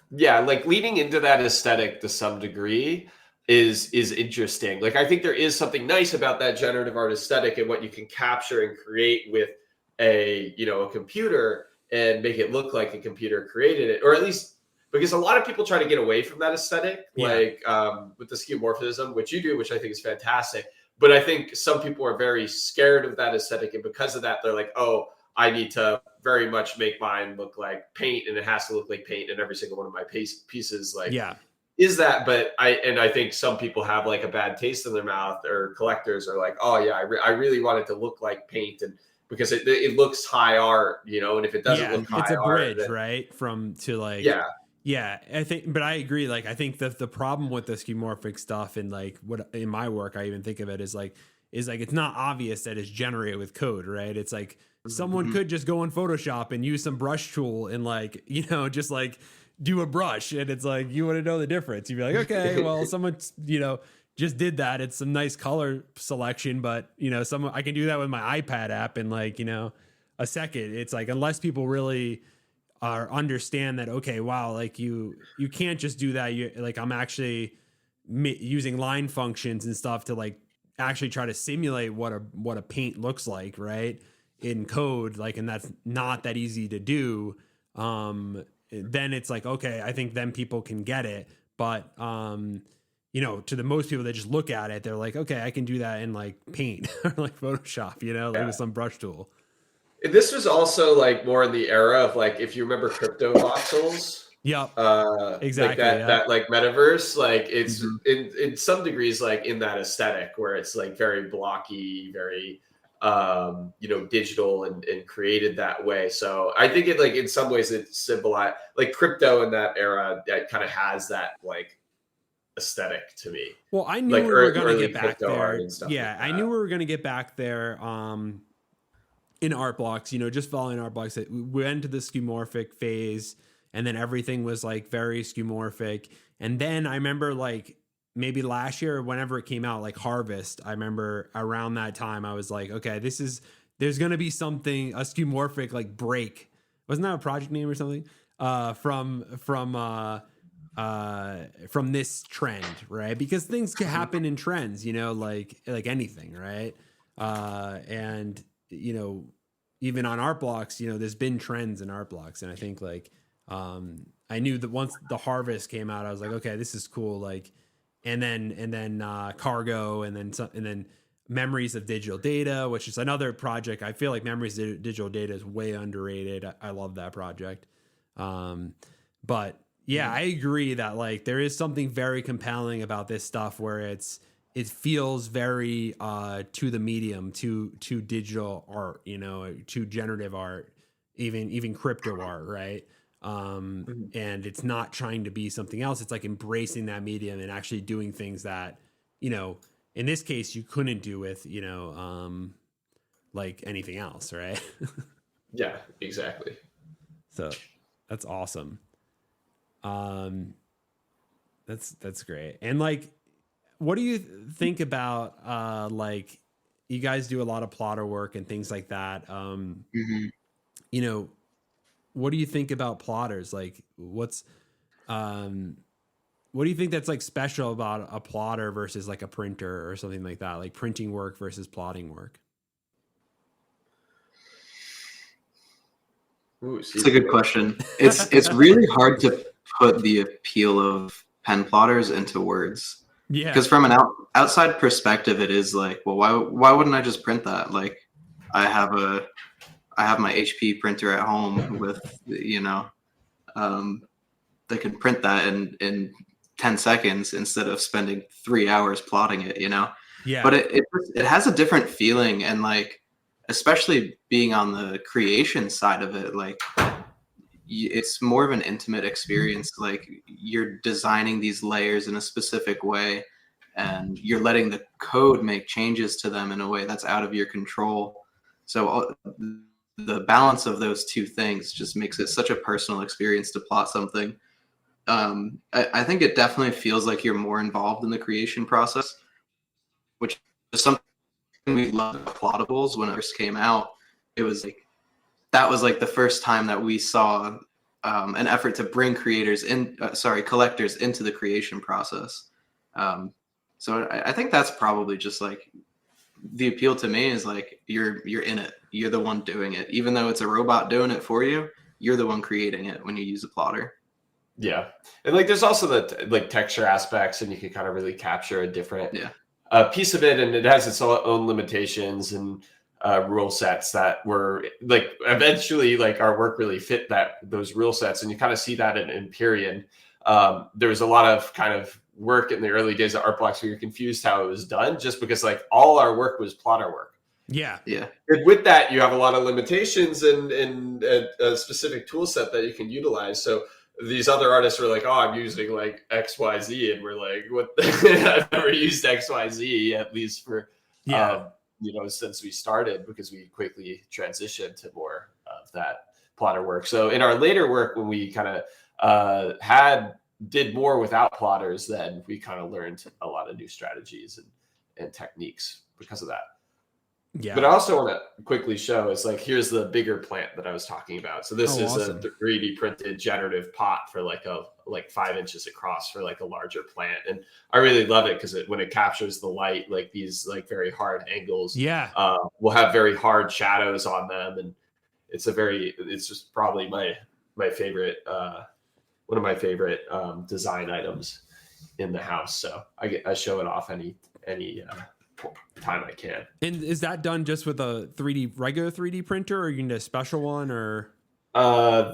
Yeah, like leading into that aesthetic to some degree is interesting. Like I think there is something nice about that generative art aesthetic and what you can capture and create with a computer, and make it look like a computer created it, or at least, because a lot of people try to get away from that aesthetic, like with the skeuomorphism, which you do, which I think is fantastic. But I think some people are very scared of that aesthetic, and because of that, they're like, oh, I need to very much make mine look like paint, and it has to look like paint in every single one of my pieces. Like, is that? But I think some people have like a bad taste in their mouth, or collectors are like, oh yeah, I really want it to look like paint, and because it looks high art, and if it doesn't look high art, it's a bridge, then, right? From to like, I think, but I agree. Like, I think the problem with the skeuomorphic stuff, and like what in my work, I even think of it as like, it's not obvious that it's generated with code, right? It's like someone could just go in Photoshop and use some brush tool and like, just like do a brush, and it's like, you want to know the difference. You'd be like, okay, well, someone, just did that. It's some nice color selection, but I can do that with my iPad app in like, a second. It's like, unless people really understand that, okay, wow, like you can't just do that. You like, I'm actually using line functions and stuff to like actually try to simulate what a paint looks like, right? In code, like, and that's not that easy to do. Then it's like, okay, I think then people can get it. But, to the most people that just look at it, they're like, okay, I can do that in like Paint or like Photoshop, like with some brush tool. This was also like more in the era of like, if you remember crypto voxels. Yep. Exactly. Like that like metaverse, like it's in some degrees like in that aesthetic where it's like very blocky, very digital and created that way. So I think it like in some ways it symbolized like crypto in that era that kind of has that like aesthetic to me. Well, I knew like we were going to get back there. I knew we were going to get back there in art blocks, just following art blocks. We went to the skeuomorphic phase, and then everything was like very skeuomorphic. And then I remember like maybe last year or whenever it came out, like Harvest, I remember around that time I was like, okay, there's going to be something, a skeuomorphic like break. Wasn't that a project name or something? From this trend, right? Because things can happen in trends, like anything, right? And even on art blocks, there's been trends in art blocks, and I think like I knew that once the Harvest came out, I was like, okay, this is cool. Like, and then Cargo, and then Memories of Digital Data, which is another project. I feel like Memories of Digital Data is way underrated. I love that project. But yeah, I agree that like there is something very compelling about this stuff where it feels very to the medium, to digital art, to generative art, even crypto art, right? And it's not trying to be something else. It's like embracing that medium and actually doing things that, in this case you couldn't do with, like anything else, right? Yeah, exactly. So that's awesome. That's great. And like, what do you think about like you guys do a lot of plotter work and things like that? What do you think about plotters? Like what do you think that's like special about a plotter versus like a printer or something like that? Like printing work versus plotting work? Ooh, It's a good question. It's really hard to put the appeal of pen plotters into words. Yeah. Because from an outside perspective, it is like, well, why wouldn't I just print that? Like, I have my HP printer at home with, they can print that in 10 seconds instead of spending 3 hours plotting it, Yeah. But it has a different feeling, and like, especially being on the creation side of it, like it's more of an intimate experience. Like you're designing these layers in a specific way, and you're letting the code make changes to them in a way that's out of your control. So the balance of those two things just makes it such a personal experience to plot something. I think it definitely feels like you're more involved in the creation process, which is something we loved about plottables when it first came out. It was like that was like the first time that we saw an effort to bring collectors into the creation process. So I think that's probably just like the appeal to me is like you're in it. You're the one doing it, even though it's a robot doing it for you. You're the one creating it when you use a plotter. Yeah, and like there's also the like texture aspects, and you can kind of really capture a different piece of it, and it has its own limitations and rule sets that were like eventually like our work really fit those rule sets, and you kind of see that in Empyrean. There was a lot of kind of work in the early days of art blocks where you're confused how it was done, just because like all our work was plotter work. Yeah. And with that, you have a lot of limitations and a specific tool set that you can utilize. So these other artists were like, oh, I'm using like XYZ. And we're like, what? I've never used XYZ, at least for, since we started, because we quickly transitioned to more of that plotter work. So in our later work, when we kind of did more without plotters, then we kind of learned a lot of new strategies and techniques because of that. Yeah. But I also want to quickly show is like, here's the bigger plant that I was talking about. So this is awesome. A 3D printed generative pot for like 5 inches across for like a larger plant. And I really love it because when it captures the light, like these like very hard angles, will have very hard shadows on them. And it's just probably my favorite, one of my favorite design items in the house. So I show it off any time I can. And is that done just with a regular 3D printer, or you need a special one, or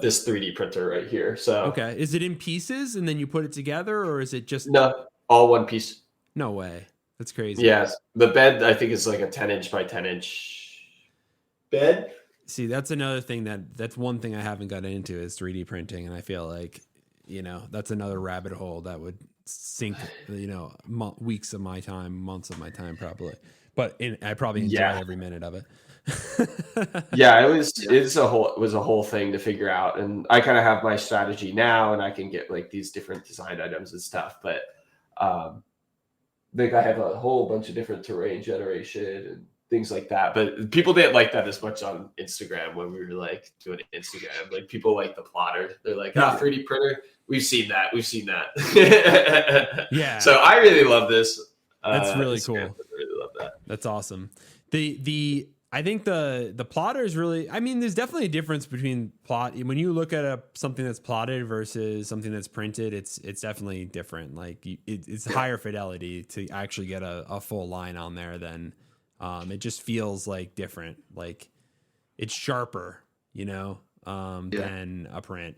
this 3D printer right here? So okay, is it in pieces and then you put it together, or is it just all one piece? No way, that's crazy. Yes, the bed I think is like a 10-inch by 10-inch bed. See, that's another thing that's one thing I haven't gotten into is 3D printing, and I feel like that's another rabbit hole that would sink weeks of my time, months of my time probably, but I probably enjoy every minute of it. It was a whole thing to figure out, and I kind of have my strategy now, and I can get like these different design items and stuff, but think I have a whole bunch of different terrain generation and things like that. But people didn't like that as much on Instagram when we were like doing Instagram. Like people like the plotter. They're like, 3D printer. We've seen that. We've seen that. Yeah. So I really love this. That's really Instagram. cool. I really love that. That's awesome. I think the plotter is really, I mean, there's definitely a difference between plot. When you look at something that's plotted versus something that's printed, it's definitely different. Like it's higher fidelity to actually get a full line on there than, it just feels like different. Like it's sharper, than a print.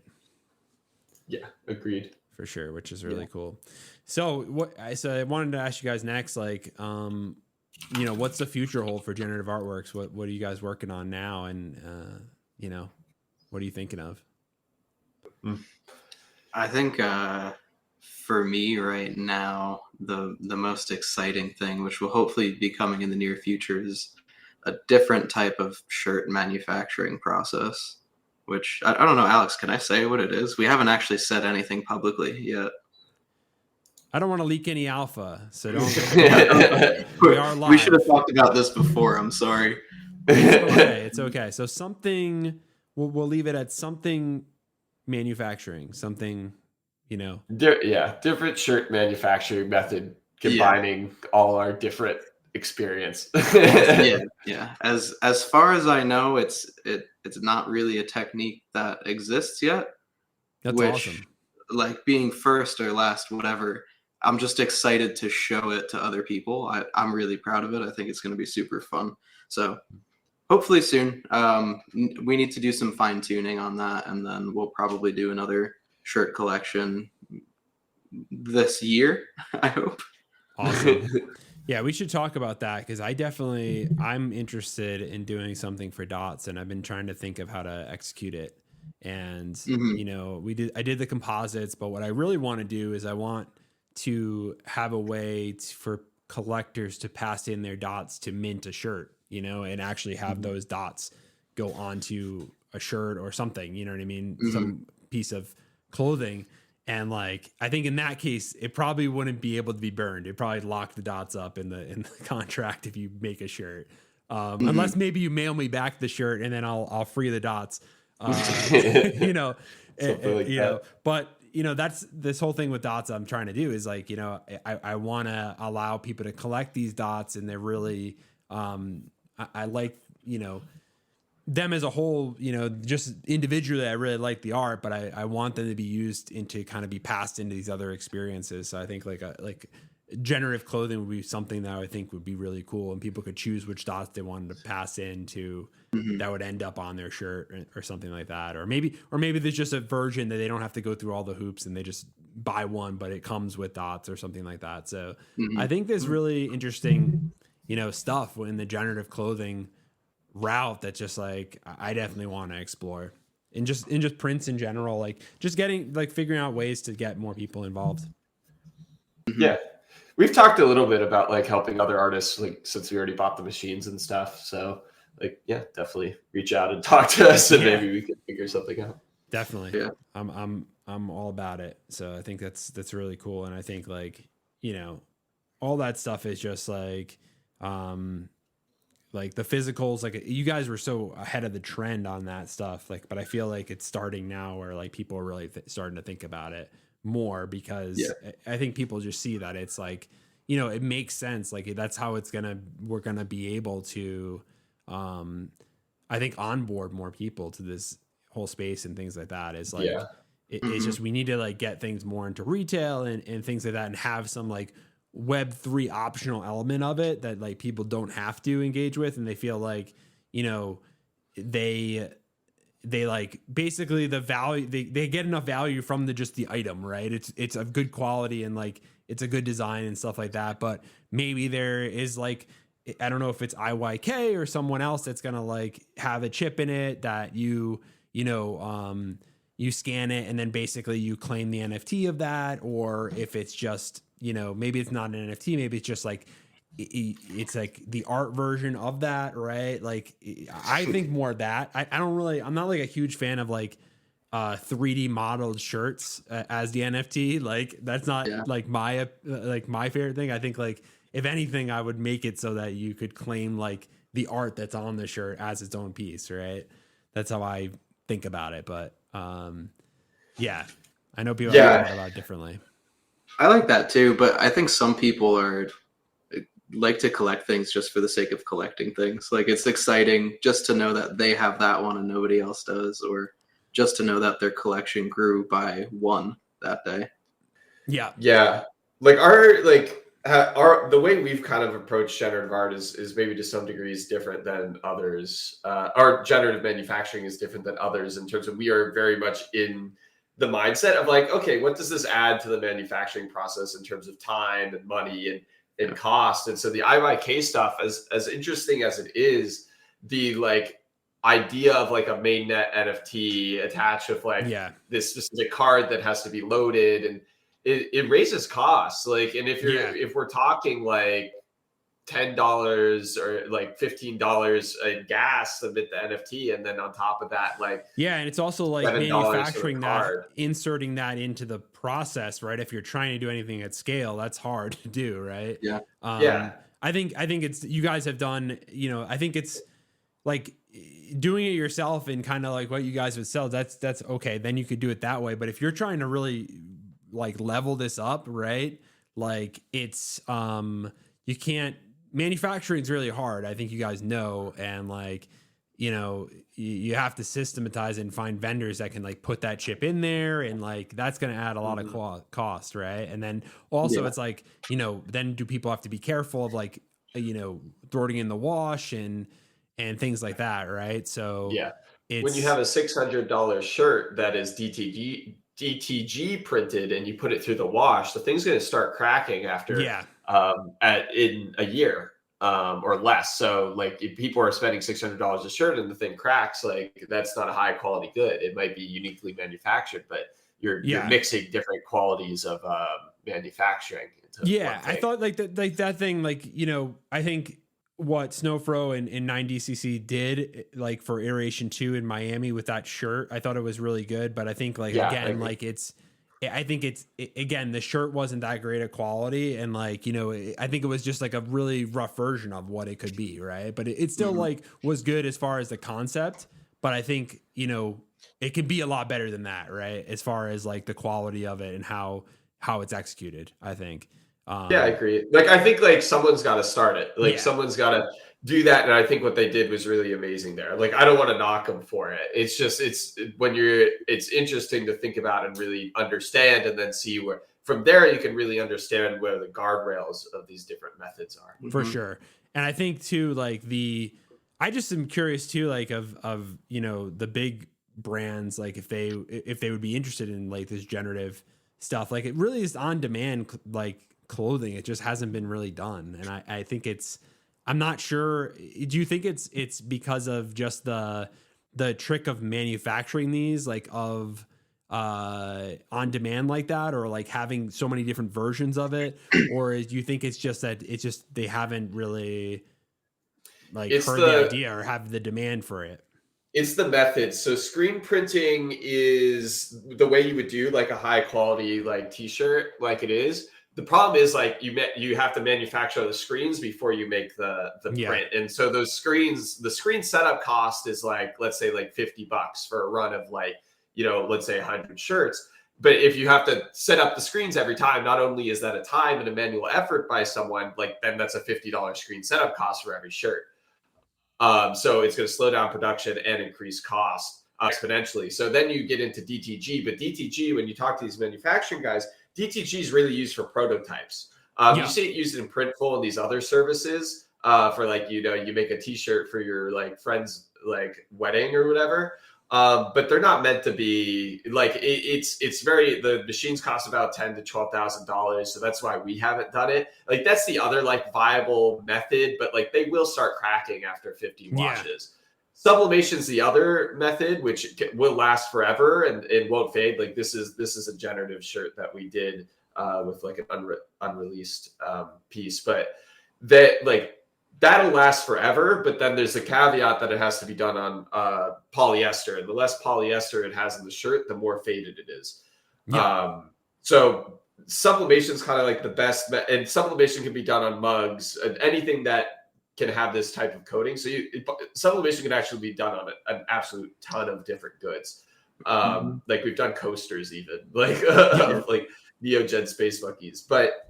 Yeah, agreed. For sure, which is really cool. So I wanted to ask you guys next, like, what's the future hold for Generative Artworks? What are you guys working on now? And, what are you thinking of? I think for me right now, the most exciting thing, which will hopefully be coming in the near future, is a different type of shirt manufacturing process, which I don't know. Alex, can I say what it is? We haven't actually said anything publicly yet. I don't want to leak any alpha, so don't. We are live. We should have talked about this before. I'm sorry. It's okay. So something, we'll leave it at something manufacturing, something, different shirt manufacturing method combining all our different experience. Yeah. As far as I know, it's not really a technique that exists yet. That's awesome. Like being first or last, whatever. I'm just excited to show it to other people. I'm really proud of it. I think it's going to be super fun. So hopefully soon. We need to do some fine tuning on that, and then we'll probably do another shirt collection this year, I hope. Awesome. Yeah, we should talk about that because I'm interested in doing something for Dots, and I've been trying to think of how to execute it. And, I did the composites, but what I really want to do is I want to have a way for collectors to pass in their dots to mint a shirt, and actually have those dots go onto a shirt or something, you know what I mean? Some piece of clothing. And like, I think in that case, it probably wouldn't be able to be burned. It'd probably lock the dots up in the contract if you make a shirt. Unless maybe you mail me back the shirt and then I'll free the dots. But that's this whole thing with dots I'm trying to do is like, I want to allow people to collect these dots, and they're really, I like, them as a whole, just individually, I really like the art, but I want them to be used into kind of be passed into these other experiences. So I think like generative clothing would be something that I think would be really cool, and people could choose which dots they wanted to pass into that would end up on their shirt or something like that. Or maybe there's just a version that they don't have to go through all the hoops and they just buy one, but it comes with dots or something like that. So I think there's really interesting, stuff in the generative clothing route that just like I definitely want to explore, and just prints in general, like just figuring out ways to get more people involved. Yeah, we've talked a little bit about like helping other artists, like since we already bought the machines and stuff. So like, yeah, definitely reach out and talk to us, and maybe we can figure something out. Definitely. Yeah, I'm all about it. So I think that's really cool, and I think like all that stuff is just like the physicals, like you guys were so ahead of the trend on that stuff. Like, but I feel like it's starting now where like people are really starting to think about it more, because I think people just see that it's like, it makes sense. Like that's how we're going to be able to, I think onboard more people to this whole space and things like that. Is like, it's just, we need to like get things more into retail and things like that, and have some like Web3 optional element of it that like people don't have to engage with, and they feel like they like basically the value they get enough value from just the item, right? It's of good quality and like it's a good design and stuff like that, but maybe there is like, I don't know if it's IYK or someone else that's gonna like have a chip in it that you scan it and then basically you claim the NFT of that, or if it's just maybe it's not an NFT, maybe it's just like it's like the art version of that, right? Like I think more of that. I'm not like a huge fan of like 3D modeled shirts as the NFT. Like that's not like my favorite thing. I think like if anything, I would make it so that you could claim like the art that's on the shirt as its own piece, right? That's how I think about it. But yeah, I know people have thought about it differently. I like that too, but I think some people are like to collect things just for the sake of collecting things. Like it's exciting just to know that they have that one and nobody else does, or just to know that their collection grew by one that day. Yeah. Like our the way we've kind of approached generative art is maybe to some degrees different than others. Our generative manufacturing is different than others in terms of we are very much in the mindset of like, okay, what does this add to the manufacturing process in terms of time and money and cost? And so the IYK stuff, as interesting as it is, the like idea of like a mainnet NFT attached with like this specific card that has to be loaded, and it raises costs. Like, and if we're talking like $10 or like $15 in gas to mint the NFT, and then on top of that, like and it's also like manufacturing that, inserting that into the process, right? If you're trying to do anything at scale, that's hard to do, right? I think it's, you guys have done, you know, I think it's like doing it yourself and kind of like what you guys would sell, that's okay, then you could do it that way. But if you're trying to really like level this up, right, like it's you can't, manufacturing is really hard, I think you guys know, and like, you know, you have to systematize and find vendors that can like put that chip in there, and like that's going to add a lot of cost, right? And then also it's like, you know, then do people have to be careful of like, you know, throwing in the wash and things like that, right? So when you have a $600 shirt that is DTG printed and you put it through the wash, the thing's going to start cracking after in a year or less. So like if people are spending $600 a shirt and the thing cracks, like that's not a high quality good. It might be uniquely manufactured, but you're mixing different qualities of manufacturing into one thing. I thought like that thing, like, you know, I think what Snowfro and 9DCC did like for iteration 2 in Miami with that shirt, I thought it was really good. But I think like again, like again, the shirt wasn't that great a quality, and like, you know, I think it was just like a really rough version of what it could be, right? But it still like was good as far as the concept, but I think, you know, it could be a lot better than that, right, as far as like the quality of it and how it's executed, I think. I agree. Like, I think like someone's got to start it. Like someone's got to do that. And I think what they did was really amazing there. Like, I don't want to knock them for it. It's just, it's interesting to think about and really understand, and then see where from there you can really understand where the guardrails of these different methods are. For sure. And I think too, like I just am curious too, like of, you know, the big brands, like if they would be interested in like this generative stuff, like it really is on demand, like clothing. It just hasn't been really done. And I think I'm not sure. Do you think it's because of just the trick of manufacturing these, like of on demand like that, or like having so many different versions of it? Or do you think it's just that they haven't really like heard the idea or have the demand for it? It's the method. So screen printing is the way you would do like a high quality like t-shirt, like it is. The problem is like you have to manufacture the screens before you make the print. And so those screens, the screen setup cost is like, let's say like $50 for a run of like, you know, let's say 100 shirts. But if you have to set up the screens every time, not only is that a time and a manual effort by someone, like then that's a $50 screen setup cost for every shirt. So it's going to slow down production and increase cost exponentially. So then you get into DTG, but DTG, when you talk to these manufacturing guys, DTG is really used for prototypes. You see it used in Printful and these other services for like, you know, you make a t-shirt for your like friend's like wedding or whatever. But they're not meant to be like, it's very, the machines cost about $10,000 to $12,000. So that's why we haven't done it. Like that's the other like viable method, but like they will start cracking after 50 washes. Sublimation's the other method, which will last forever and won't fade. Like this is a generative shirt that we did with like an unreleased piece, but that like that'll last forever, but then there's a caveat that it has to be done on polyester, and the less polyester it has in the shirt, the more faded it is. So sublimation is kind of like the best, and sublimation can be done on mugs and anything that can have this type of coating. So sublimation can actually be done on an absolute ton of different goods. Like we've done coasters, even like like Neogen space monkeys, but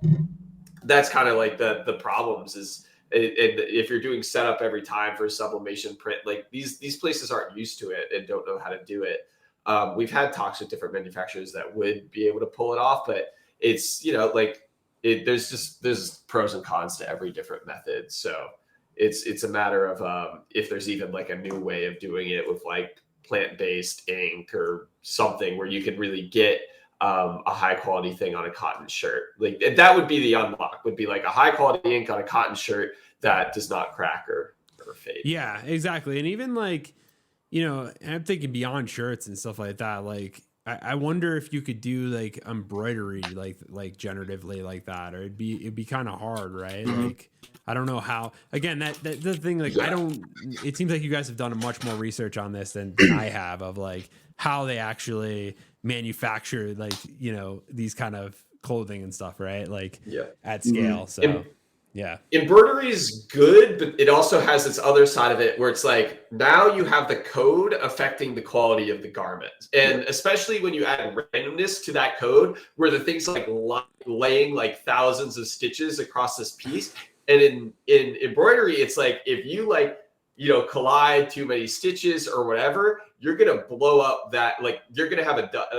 that's kind of like the problems is. And if you're doing setup every time for a sublimation print, like these places aren't used to it and don't know how to do it. We've had talks with different manufacturers that would be able to pull it off, but it's, like there's pros and cons to every different method. So it's a matter of if there's even like a new way of doing it with like plant-based ink or something where you could really get a high quality thing on a cotton shirt. Like that would be the unlock, would be like a high quality ink on a cotton shirt that does not crack or fade. Yeah, exactly. And even like, I'm thinking beyond shirts and stuff like that. Like I wonder if you could do like embroidery, like generatively like that, or it'd be kind of hard, right? Like, I don't know how, again, that the thing, like, it seems like you guys have done much more research on this than I have, of like how they actually manufacture like, these kind of clothing and stuff, right? Like at scale. So embroidery is good, but it also has this other side of it where it's like now you have the code affecting the quality of the garment, and especially when you add randomness to that code where the thing's like laying like thousands of stitches across this piece. And in embroidery, it's like if you like collide too many stitches or whatever, you're gonna blow up that, like you're gonna have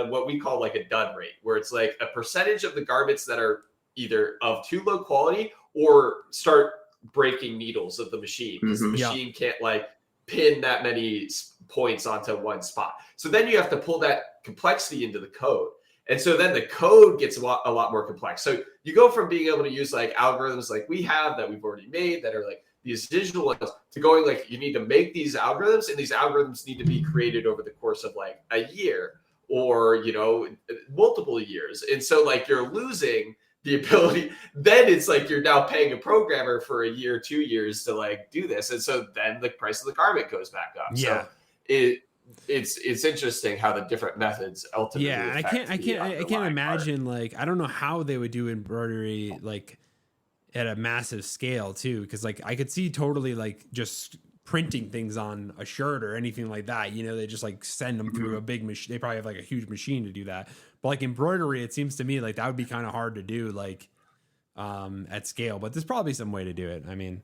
what we call like a dud rate, where it's like a percentage of the garments that are either of too low quality or start breaking needles of the machine, because the machine can't like pin that many points onto one spot. So then you have to pull that complexity into the code. And so then the code gets a lot more complex. So you go from being able to use like algorithms like we have that we've already made that are like these digital ones, to going like you need to make these algorithms, and these algorithms need to be created over the course of like a year or, multiple years. And so like you're losing the ability, then it's like you're now paying a programmer for a year, 2 years to like do this. And so then the price of the garment goes back up. Yeah. So it's interesting how the different methods ultimately affect I can't imagine part. Like I don't know how they would do embroidery like at a massive scale too, because like I could see totally like just printing things on a shirt or anything like that, they just like send them through a big machine. They probably have like a huge machine to do that, but like embroidery, it seems to me like that would be kind of hard to do like at scale, but there's probably some way to do it. I mean,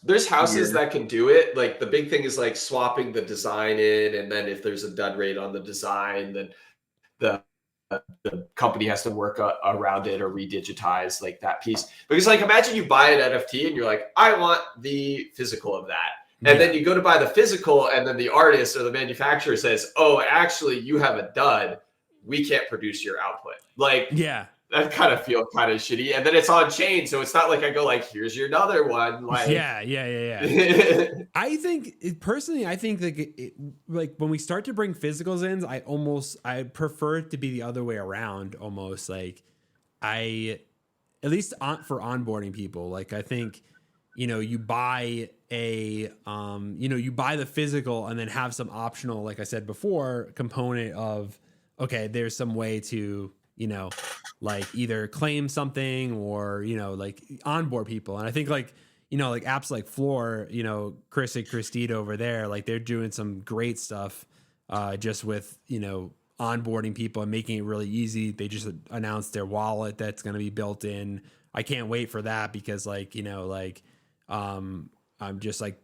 there's houses that can do it. Like the big thing is like swapping the design in, and then if there's a dud rate on the design, then the company has to work around it or redigitize like that piece. Because like imagine you buy an NFT and you're like, I want the physical of that. And then you go to buy the physical, and then the artist or the manufacturer says, oh, actually you have a dud. We can't produce your output. Like, that kind of feels kind of shitty. And then it's on chain. So it's not like I go like, here's your another one. Like, I think personally, I think like when we start to bring physicals in, I prefer it to be the other way around. Almost like at least for onboarding people, like I think, you buy you buy the physical and then have some optional, like I said before, component of, okay, there's some way to, like either claim something or, like onboard people. And I think like, like apps like Floor, Chris and Christine over there, like they're doing some great stuff just with, onboarding people and making it really easy. They just announced their wallet that's going to be built in. I can't wait for that because like, I'm just like,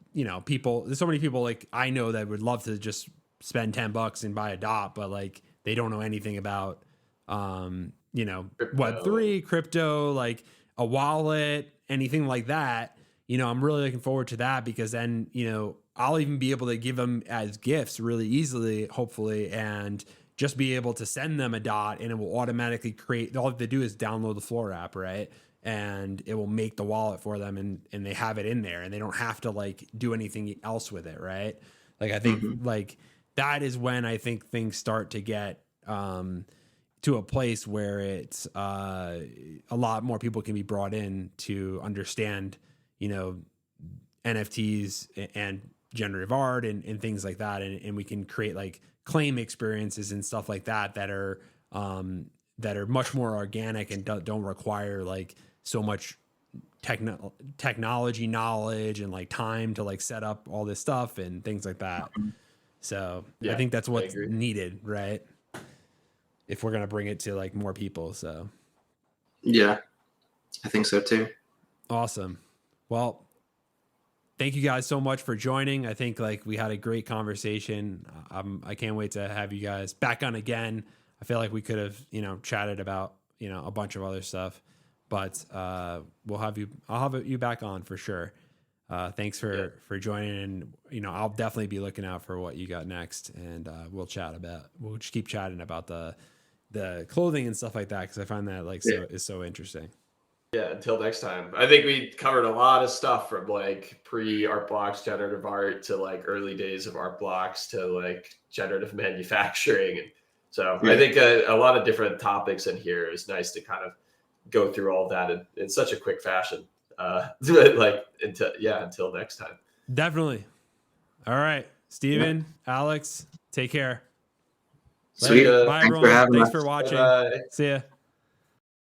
people, there's so many people like I know that would love to just spend $10 and buy a dot, but like they don't know anything about, Web3, crypto, like a wallet, anything like that. I'm really looking forward to that because then, I'll even be able to give them as gifts really easily, hopefully, and just be able to send them a dot and it will automatically create, all they do is download the Floor app, right? And it will make the wallet for them and they have it in there and they don't have to like do anything else with it, right? Like I think like that is when I think things start to get to a place where it's a lot more people can be brought in to understand, NFTs and generative art and things like that. And we can create like claim experiences and stuff like that that are much more organic and don't require like so much technology knowledge and like time to like set up all this stuff and things like that. So I think that's what's needed, right? If we're going to bring it to like more people. So yeah, I think so too. Awesome. Well, thank you guys so much for joining. I think like we had a great conversation. I can't wait to have you guys back on again. I feel like we could have, chatted about, a bunch of other stuff, but I'll have you back on for sure. Thanks for joining, and I'll definitely be looking out for what you got next, and we'll just keep chatting about the clothing and stuff like that, because I find that is so interesting. Yeah, until next time. I think we covered a lot of stuff from like pre-art blocks, generative art, to like early days of art blocks, to like generative manufacturing. And so I think a lot of different topics in here. Is nice to kind of go through all of that in such a quick fashion. Until next time. Definitely. All right, Steven, Alex, take care. Sweet. Bye, everyone. Thanks for watching. Bye. See ya.